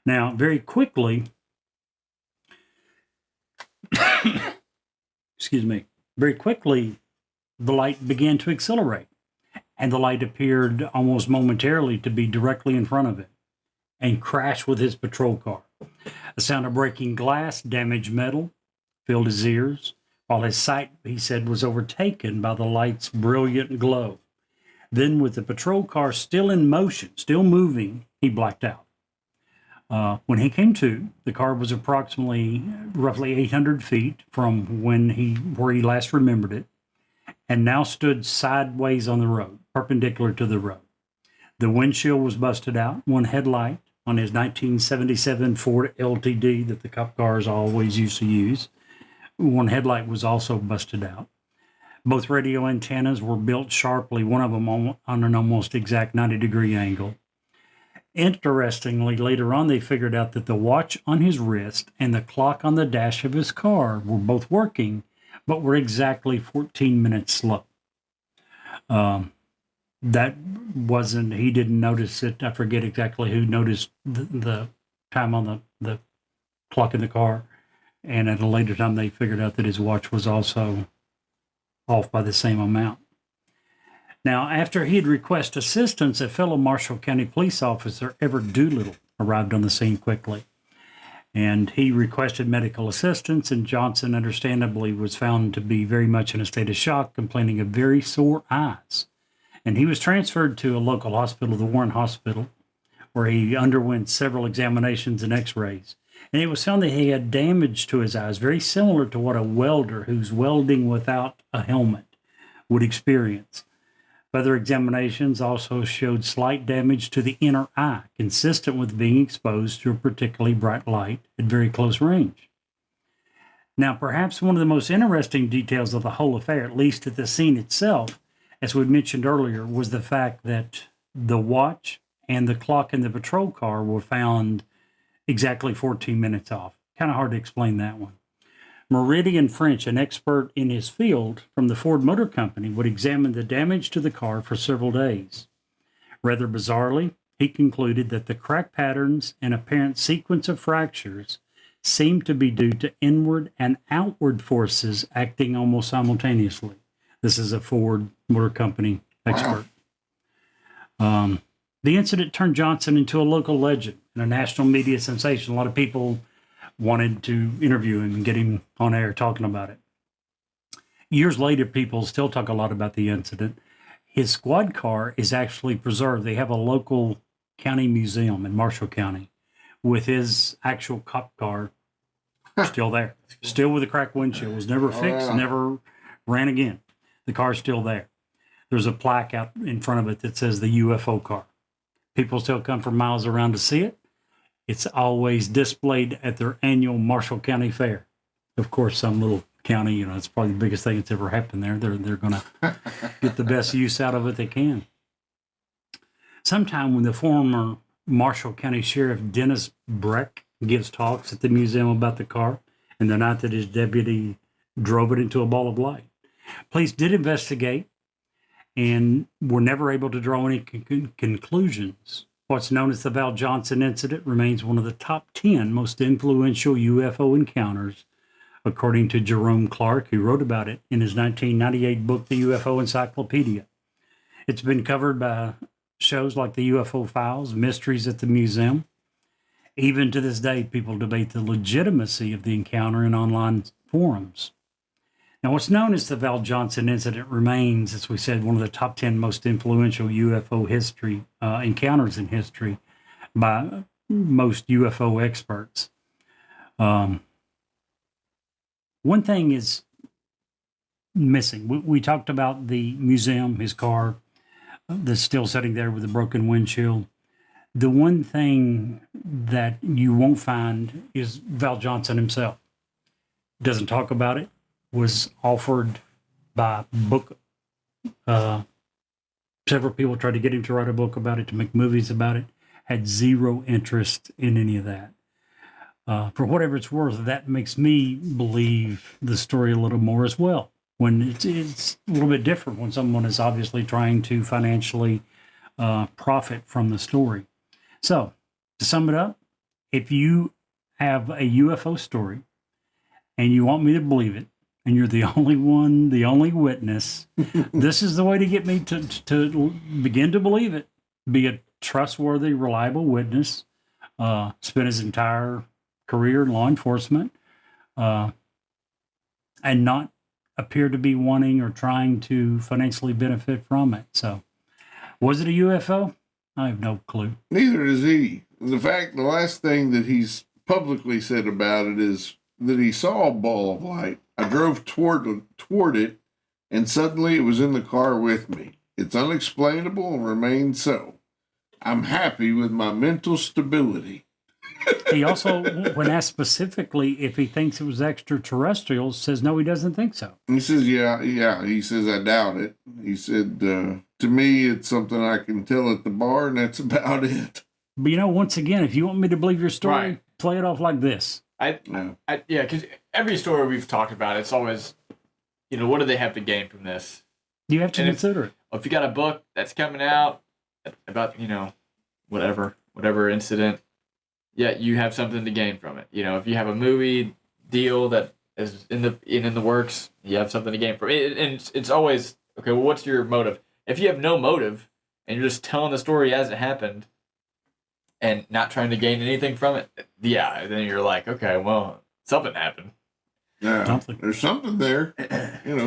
Now, very quickly, very quickly, the light began to accelerate, and the light appeared almost momentarily to be directly in front of him and crashed with his patrol car. The sound of breaking glass, damaged metal, filled his ears, while his sight, he said, was overtaken by the light's brilliant glow. Then, with the patrol car still in motion, still moving, he blacked out. When he came to, the car was roughly 800 feet from where he last remembered it, and now stood sideways on the road, perpendicular to the road. The windshield was busted out. One headlight on his 1977 Ford LTD that the cop cars always used to use, one headlight was also busted out. Both radio antennas were built sharply, one of them on an almost exact 90-degree angle. Interestingly, later on, they figured out that the watch on his wrist and the clock on the dash of his car were both working, but were exactly 14 minutes slow. That wasn't, he didn't notice it. I forget exactly who noticed the time on the clock in the car. And at a later time, they figured out that his watch was also off by the same amount. Now, after he had requested assistance, a fellow Marshall County police officer, Everett Doolittle, arrived on the scene quickly. And he requested medical assistance, and Johnson, understandably, was found to be very much in a state of shock, complaining of very sore eyes. And he was transferred to a local hospital, the Warren Hospital, where he underwent several examinations and x-rays. And it was found that he had damage to his eyes, very similar to what a welder who's welding without a helmet would experience. Further examinations also showed slight damage to the inner eye, consistent with being exposed to a particularly bright light at very close range. Now, perhaps one of the most interesting details of the whole affair, at least at the scene itself, as we mentioned earlier, was the fact that the watch and the clock in the patrol car were found exactly 14 minutes off. Kind of hard to explain that one. Meridian French, an expert in his field from the Ford Motor Company, would examine the damage to the car for several days. Rather bizarrely, he concluded that the crack patterns and apparent sequence of fractures seemed to be due to inward and outward forces acting almost simultaneously. This is a Ford Motor Company expert. Wow. The incident turned Johnson into a local legend and a national media sensation. A lot of people wanted to interview him and get him on air talking about it. Years later, people still talk a lot about the incident. His squad car is actually preserved. They have a local county museum in Marshall County with his actual cop car still there. Still with a cracked windshield. Was never fixed, never ran again. The car's still there. There's a plaque out in front of it that says the UFO car. People still come from miles around to see it. It's always displayed at their annual Marshall County Fair. Of course, some little County, it's probably the biggest thing that's ever happened there. They're going to get the best use out of it they can. Sometime when the former Marshall County Sheriff Dennis Breck gives talks at the museum about the car and the night that his deputy drove it into a ball of light. Police did investigate and were never able to draw any conclusions. What's known as the Val Johnson incident remains one of the top 10 most influential UFO encounters, according to Jerome Clark, who wrote about it in his 1998 book, The UFO Encyclopedia. It's been covered by shows like the UFO Files, Mysteries at the Museum. Even to this day, people debate the legitimacy of the encounter in online forums. Now, what's known as the Val Johnson incident remains, as we said, one of the top 10 most influential UFO history encounters in history by most UFO experts. One thing is missing. We talked about the museum, his car that's still sitting there with a broken windshield. The one thing that you won't find is Val Johnson himself. Doesn't talk about it. Was offered by book. Several people tried to get him to write a book about it, to make movies about it. Had zero interest in any of that. For whatever it's worth, that makes me believe the story a little more as well. When it's a little bit different when someone is obviously trying to financially profit from the story. So, to sum it up, if you have a UFO story and you want me to believe it, and you're the only one, the only witness, this is the way to get me to begin to believe it. Be a trustworthy, reliable witness, spent his entire career in law enforcement, and not appear to be wanting or trying to financially benefit from it. So, was it a UFO? I have no clue. Neither does he. The last thing that he's publicly said about it is that he saw a ball of light. I drove toward it, and suddenly it was in the car with me. It's unexplainable and remains so. I'm happy with my mental stability. He also, when asked specifically if he thinks it was extraterrestrials, says no, he doesn't think so. He says, yeah. He says, I doubt it. He said, to me, it's something I can tell at the bar, and that's about it. But once again, if you want me to believe your story, Right. play it off like this. Because every story we've talked about, it's always, what do they have to gain from this? You have to consider it. If you got a book that's coming out about, whatever incident, you have something to gain from it. If you have a movie deal that is in the works, you have something to gain from it. And it's always, okay, well, what's your motive? If you have no motive and you're just telling the story as it happened and not trying to gain anything from it, then you're like, okay, well, something happened. Yeah, there's something there.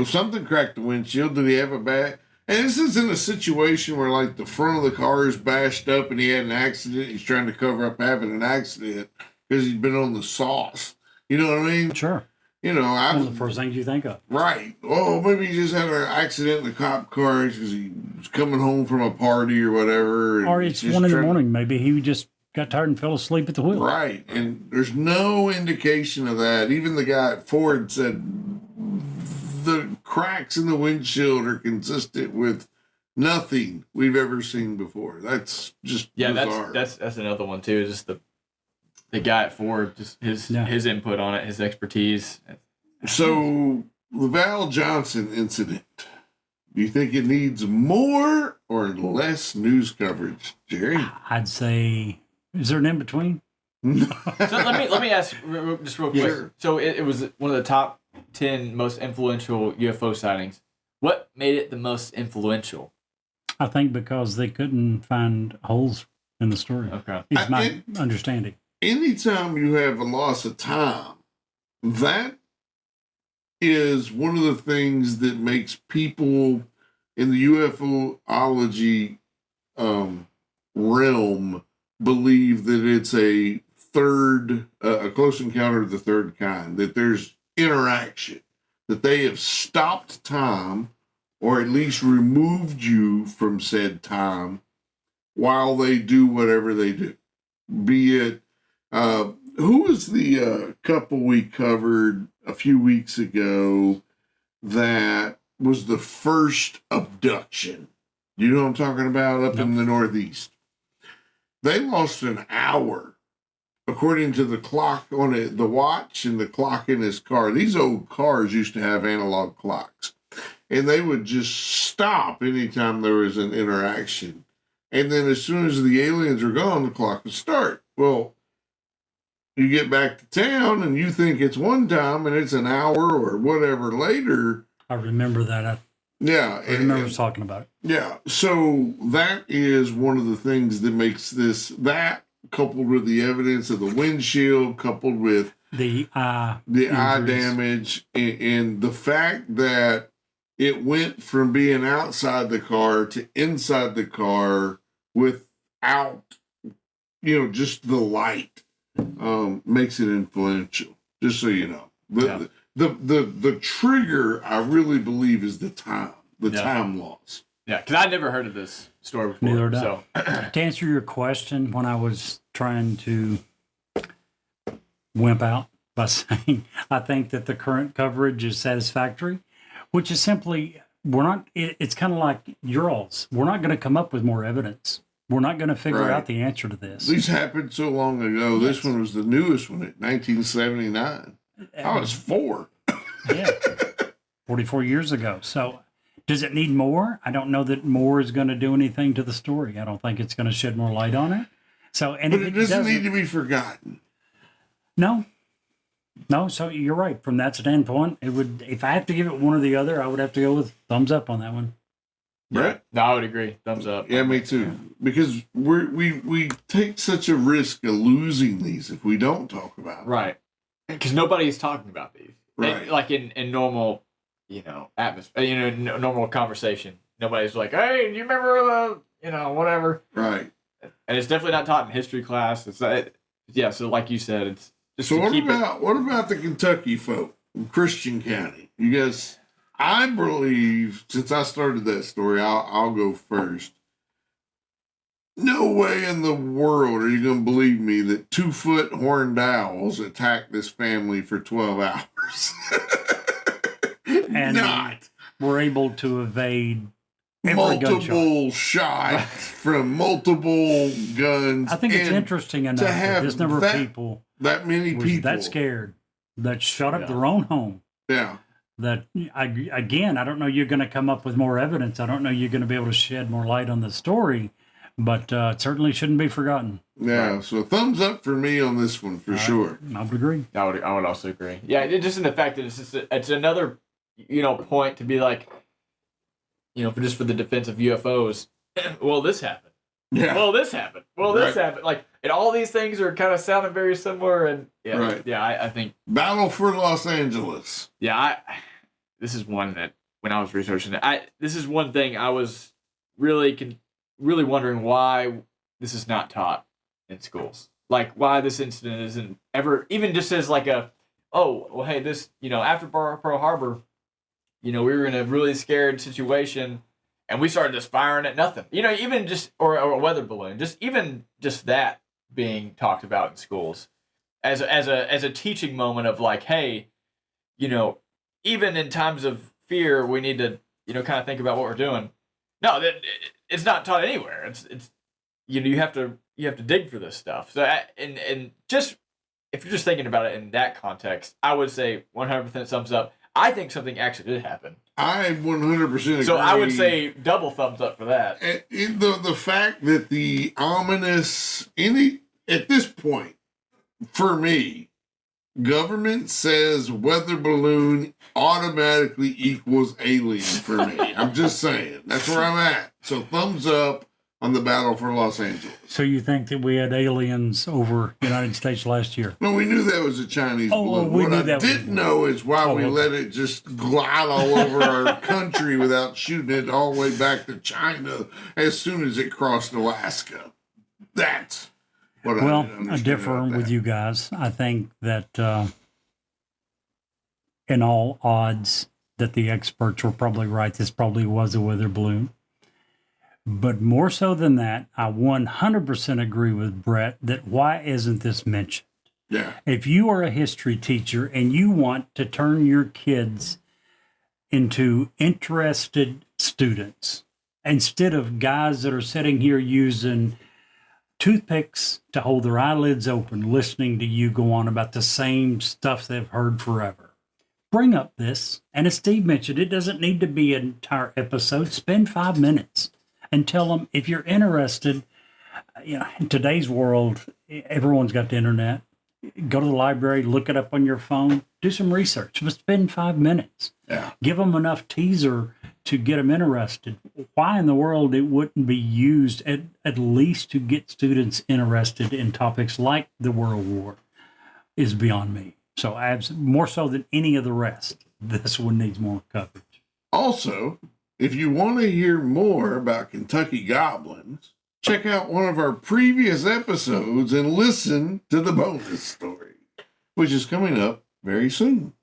Something cracked the windshield. Did he have a bad? And this is in a situation where, like, the front of the car is bashed up and he had an accident. He's trying to cover up having an accident because he's been on the sauce. You know what I mean? Sure. One of the first things you think of. Right. Oh, maybe he just had an accident in the cop car because he was coming home from a party or whatever. Or it's 1 a.m. Maybe he just got tired and fell asleep at the wheel. Right. And there's no indication of that. Even the guy at Ford said the cracks in the windshield are consistent with nothing we've ever seen before. That's just bizarre. That's another one too. Just the guy at Ford, just his input on it, his expertise. So the Val Johnson incident, do you think it needs more or less news coverage, Jerry? I'd say, is there an in between? So let me ask just real quick. Sure. So it was one of the top 10 most influential UFO sightings. What made it the most influential? I think because they couldn't find holes in the story. Okay. It's my understanding. Anytime you have a loss of time, that is one of the things that makes people in the UFOlogy realm believe that it's a close encounter of the third kind, that there's interaction, that they have stopped time or at least removed you from said time while they do whatever they do, be it who was the couple we covered a few weeks ago that was the first abduction? You know what I'm talking about up in the Northeast? They lost an hour, according to the clock on it, the watch and the clock in his car. These old cars used to have analog clocks, and they would just stop anytime there was an interaction. And then as soon as the aliens are gone, the clock would start. Well, you get back to town and you think it's one time and it's an hour or whatever later. I remember that. Yeah. I remember talking about it. Yeah. So that is one of the things that makes this, that coupled with the evidence of the windshield, coupled with The eye injuries. damage, and the fact that it went from being outside the car to inside the car without, just the light, makes it influential. Just so you know, the trigger, I really believe, is the time loss. Yeah, because I'd never heard of this story before. Neither did I. So To answer your question, when I was trying to wimp out by saying I think that the current coverage is satisfactory, which is simply, it's kind of like your alls. We're not going to come up with more evidence. We're not going to figure Right. out the answer to this. These happened so long ago. This one was the newest one at 1979. I was 4. Yeah, 44 years ago. So does it need more? I don't know that more is going to do anything to the story. I don't think it's going to shed more light on it. So, and But if it doesn't need to be forgotten. No. So you're right. From that standpoint, it would. If I have to give it one or the other, I would have to go with thumbs up on that one. Brett? no, I would agree. Thumbs up. Yeah, me too. Because we take such a risk of losing these if we don't talk about them. Right. Because nobody's talking about these. Right. Like in normal, atmosphere, normal conversation. Nobody's like, hey, do you remember whatever. Right. And it's definitely not taught in history class. So like you said, it's just So to keep it. what about the Kentucky folk in Christian County? You guys, I believe, since I started that story, I'll go first. No way in the world are you going to believe me that 2-foot horned owls attacked this family for 12 hours. And Not we're able to evade every gunshot. multiple shots from multiple guns. I think it's and interesting enough to that have this number that of people that many was people that scared that shut up Yeah. their own home. Yeah. That I don't know you're going to come up with more evidence. I don't know you're going to be able to shed more light on the story, but it certainly shouldn't be forgotten. Yeah. So thumbs up for me on this one for sure. I would agree. I would also agree. Yeah, just in the fact that it's another, point to be like, for the defense of UFOs. Well, this happened. Yeah. Well, this happened. Well, this Right. happened. Like, and all these things are kind of sounding very similar. And yeah, Right. yeah, I think, Battle for Los Angeles. yeah, this is one that when I was researching it, this is one thing I was really wondering why this is not taught in schools. Like, why this incident isn't ever even just as like hey, this, after Pearl Harbor, we were in a really scared situation and we started just firing at nothing. Even just, or a weather balloon, just that being talked about in schools as a teaching moment of like, hey, even in times of fear, we need to, kind of think about what we're doing. No, it's not taught anywhere. It's you have to dig for this stuff. So and just if you're just thinking about it in that context, I would say 100% thumbs up. I think something actually did happen. I 100% agree. So I would say double thumbs up for that. And the fact that the ominous at this point, for me, government says weather balloon automatically equals alien for me. I'm just saying. That's where I'm at. So thumbs up on the Battle for Los Angeles. So you think that we had aliens over United States last year? No, we knew that was a Chinese balloon. we What knew I that was- didn't know is why we okay. let it just glide all over our country without shooting it all the way back to China as soon as it crossed Alaska. That's what I Well, didn't I understand differ about with that. you guys. I think that in all odds that the experts were probably right. This probably was a weather balloon. But more so than that, I 100% agree with Brett that why isn't this mentioned? Yeah. If you are a history teacher and you want to turn your kids into interested students instead of guys that are sitting here using toothpicks to hold their eyelids open, listening to you go on about the same stuff they've heard forever, bring up this. And as Steve mentioned, it doesn't need to be an entire episode. Spend 5 minutes and tell them if you're interested. You know, in today's world, everyone's got the internet. Go to the library, look it up on your phone, do some research, but spend 5 minutes. Yeah. Give them enough teaser to get them interested. Why in the world it wouldn't be used at least to get students interested in topics like the World War is beyond me. So more so than any of the rest, this one needs more coverage. Also, if you want to hear more about Kentucky goblins, check out one of our previous episodes and listen to the bonus story, which is coming up very soon.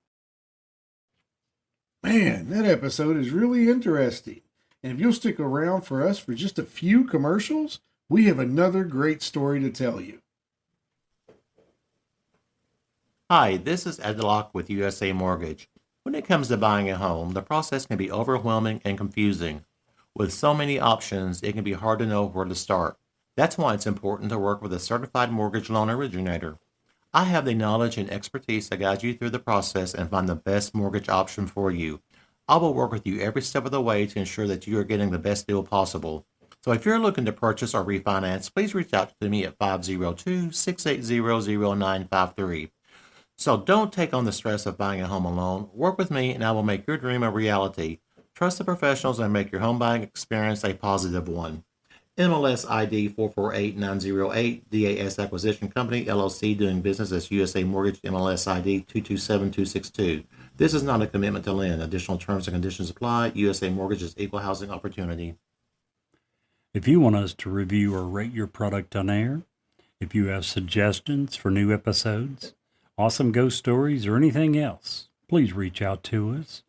Man, that episode is really interesting. And if you'll stick around for us for just a few commercials, we have another great story to tell you. Hi, this is Ed Locke with USA Mortgage. When it comes to buying a home, the process can be overwhelming and confusing. With so many options, it can be hard to know where to start. That's why it's important to work with a certified mortgage loan originator. I have the knowledge and expertise to guide you through the process and find the best mortgage option for you. I will work with you every step of the way to ensure that you are getting the best deal possible. So if you're looking to purchase or refinance, please reach out to me at 502-680-0953. So don't take on the stress of buying a home alone. Work with me and I will make your dream a reality. Trust the professionals and make your home buying experience a positive one. MLS ID 448908, DAS Acquisition Company, LLC, doing business as USA Mortgage, MLS ID 227262. This is not a commitment to lend. Additional terms and conditions apply. USA Mortgage is equal housing opportunity. If you want us to review or rate your product on air, if you have suggestions for new episodes, awesome ghost stories, or anything else, please reach out to us.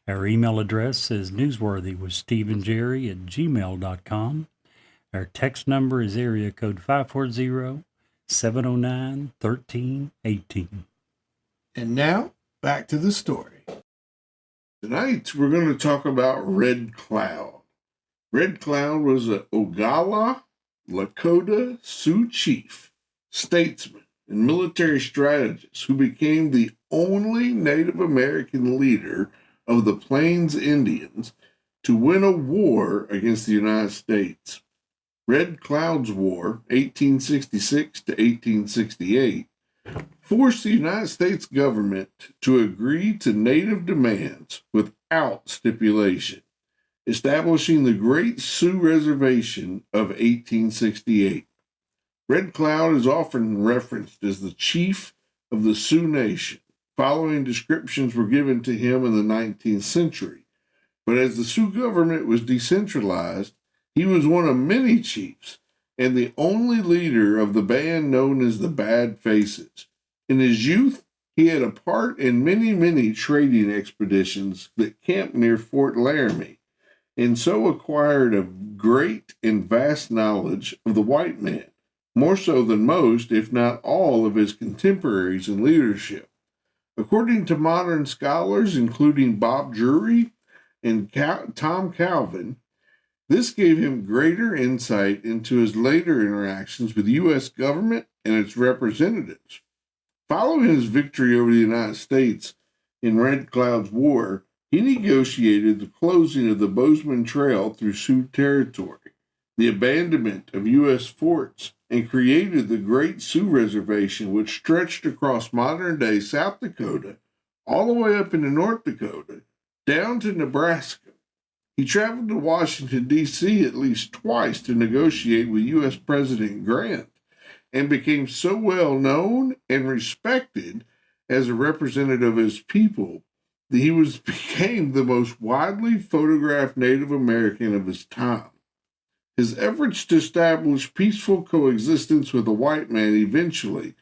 Our email address is newsworthywithsteveandjerry@gmail.com. Our text number is area code 540-709-1318. And now, back to the story. Tonight, we're going to talk about Red Cloud. Red Cloud was an Oglala Lakota Sioux chief, statesman, and military strategist who became the only Native American leader of the Plains Indians to win a war against the United States. Red Cloud's War, 1866 to 1868, forced the United States government to agree to Native demands without stipulation, establishing the Great Sioux Reservation of 1868. Red Cloud is often referenced as the chief of the Sioux Nation. Following descriptions were given to him in the 19th century, but as the Sioux government was decentralized, he was one of many chiefs and the only leader of the band known as the Bad Faces. In his youth, he had a part in many trading expeditions that camped near Fort Laramie, and so acquired a great and vast knowledge of the white man, more so than most, if not all, of his contemporaries in leadership. According to modern scholars, including Bob Drury and Tom Calvin, this gave him greater insight into his later interactions with the U.S. government and its representatives. Following his victory over the United States in Red Cloud's War, he negotiated the closing of the Bozeman Trail through Sioux territory, the abandonment of U.S. forts, and created the Great Sioux Reservation, which stretched across modern-day South Dakota, all the way up into North Dakota, down to Nebraska. He traveled to Washington, D.C. at least twice to negotiate with U.S. President Grant, and became so well known and respected as a representative of his people that he became the most widely photographed Native American of his time. His efforts to establish peaceful coexistence with the white man eventually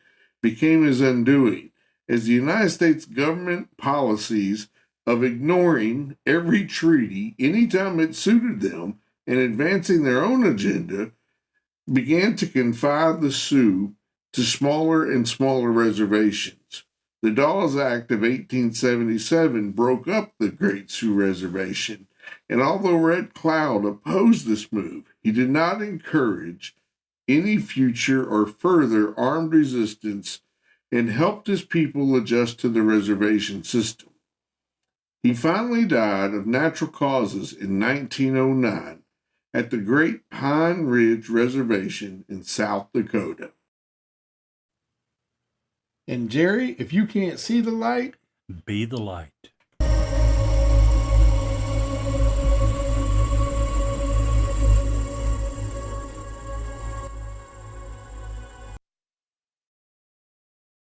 became his undoing, as the United States government policies of ignoring every treaty anytime it suited them and advancing their own agenda began to confine the Sioux to smaller and smaller reservations. The Dawes Act of 1877 broke up the Great Sioux Reservation, and although Red Cloud opposed this move, he did not encourage any future or further armed resistance and helped his people adjust to the reservation system. He finally died of natural causes in 1909 at the Great Pine Ridge Reservation in South Dakota. And Jerry, if you can't see the light, Be the light.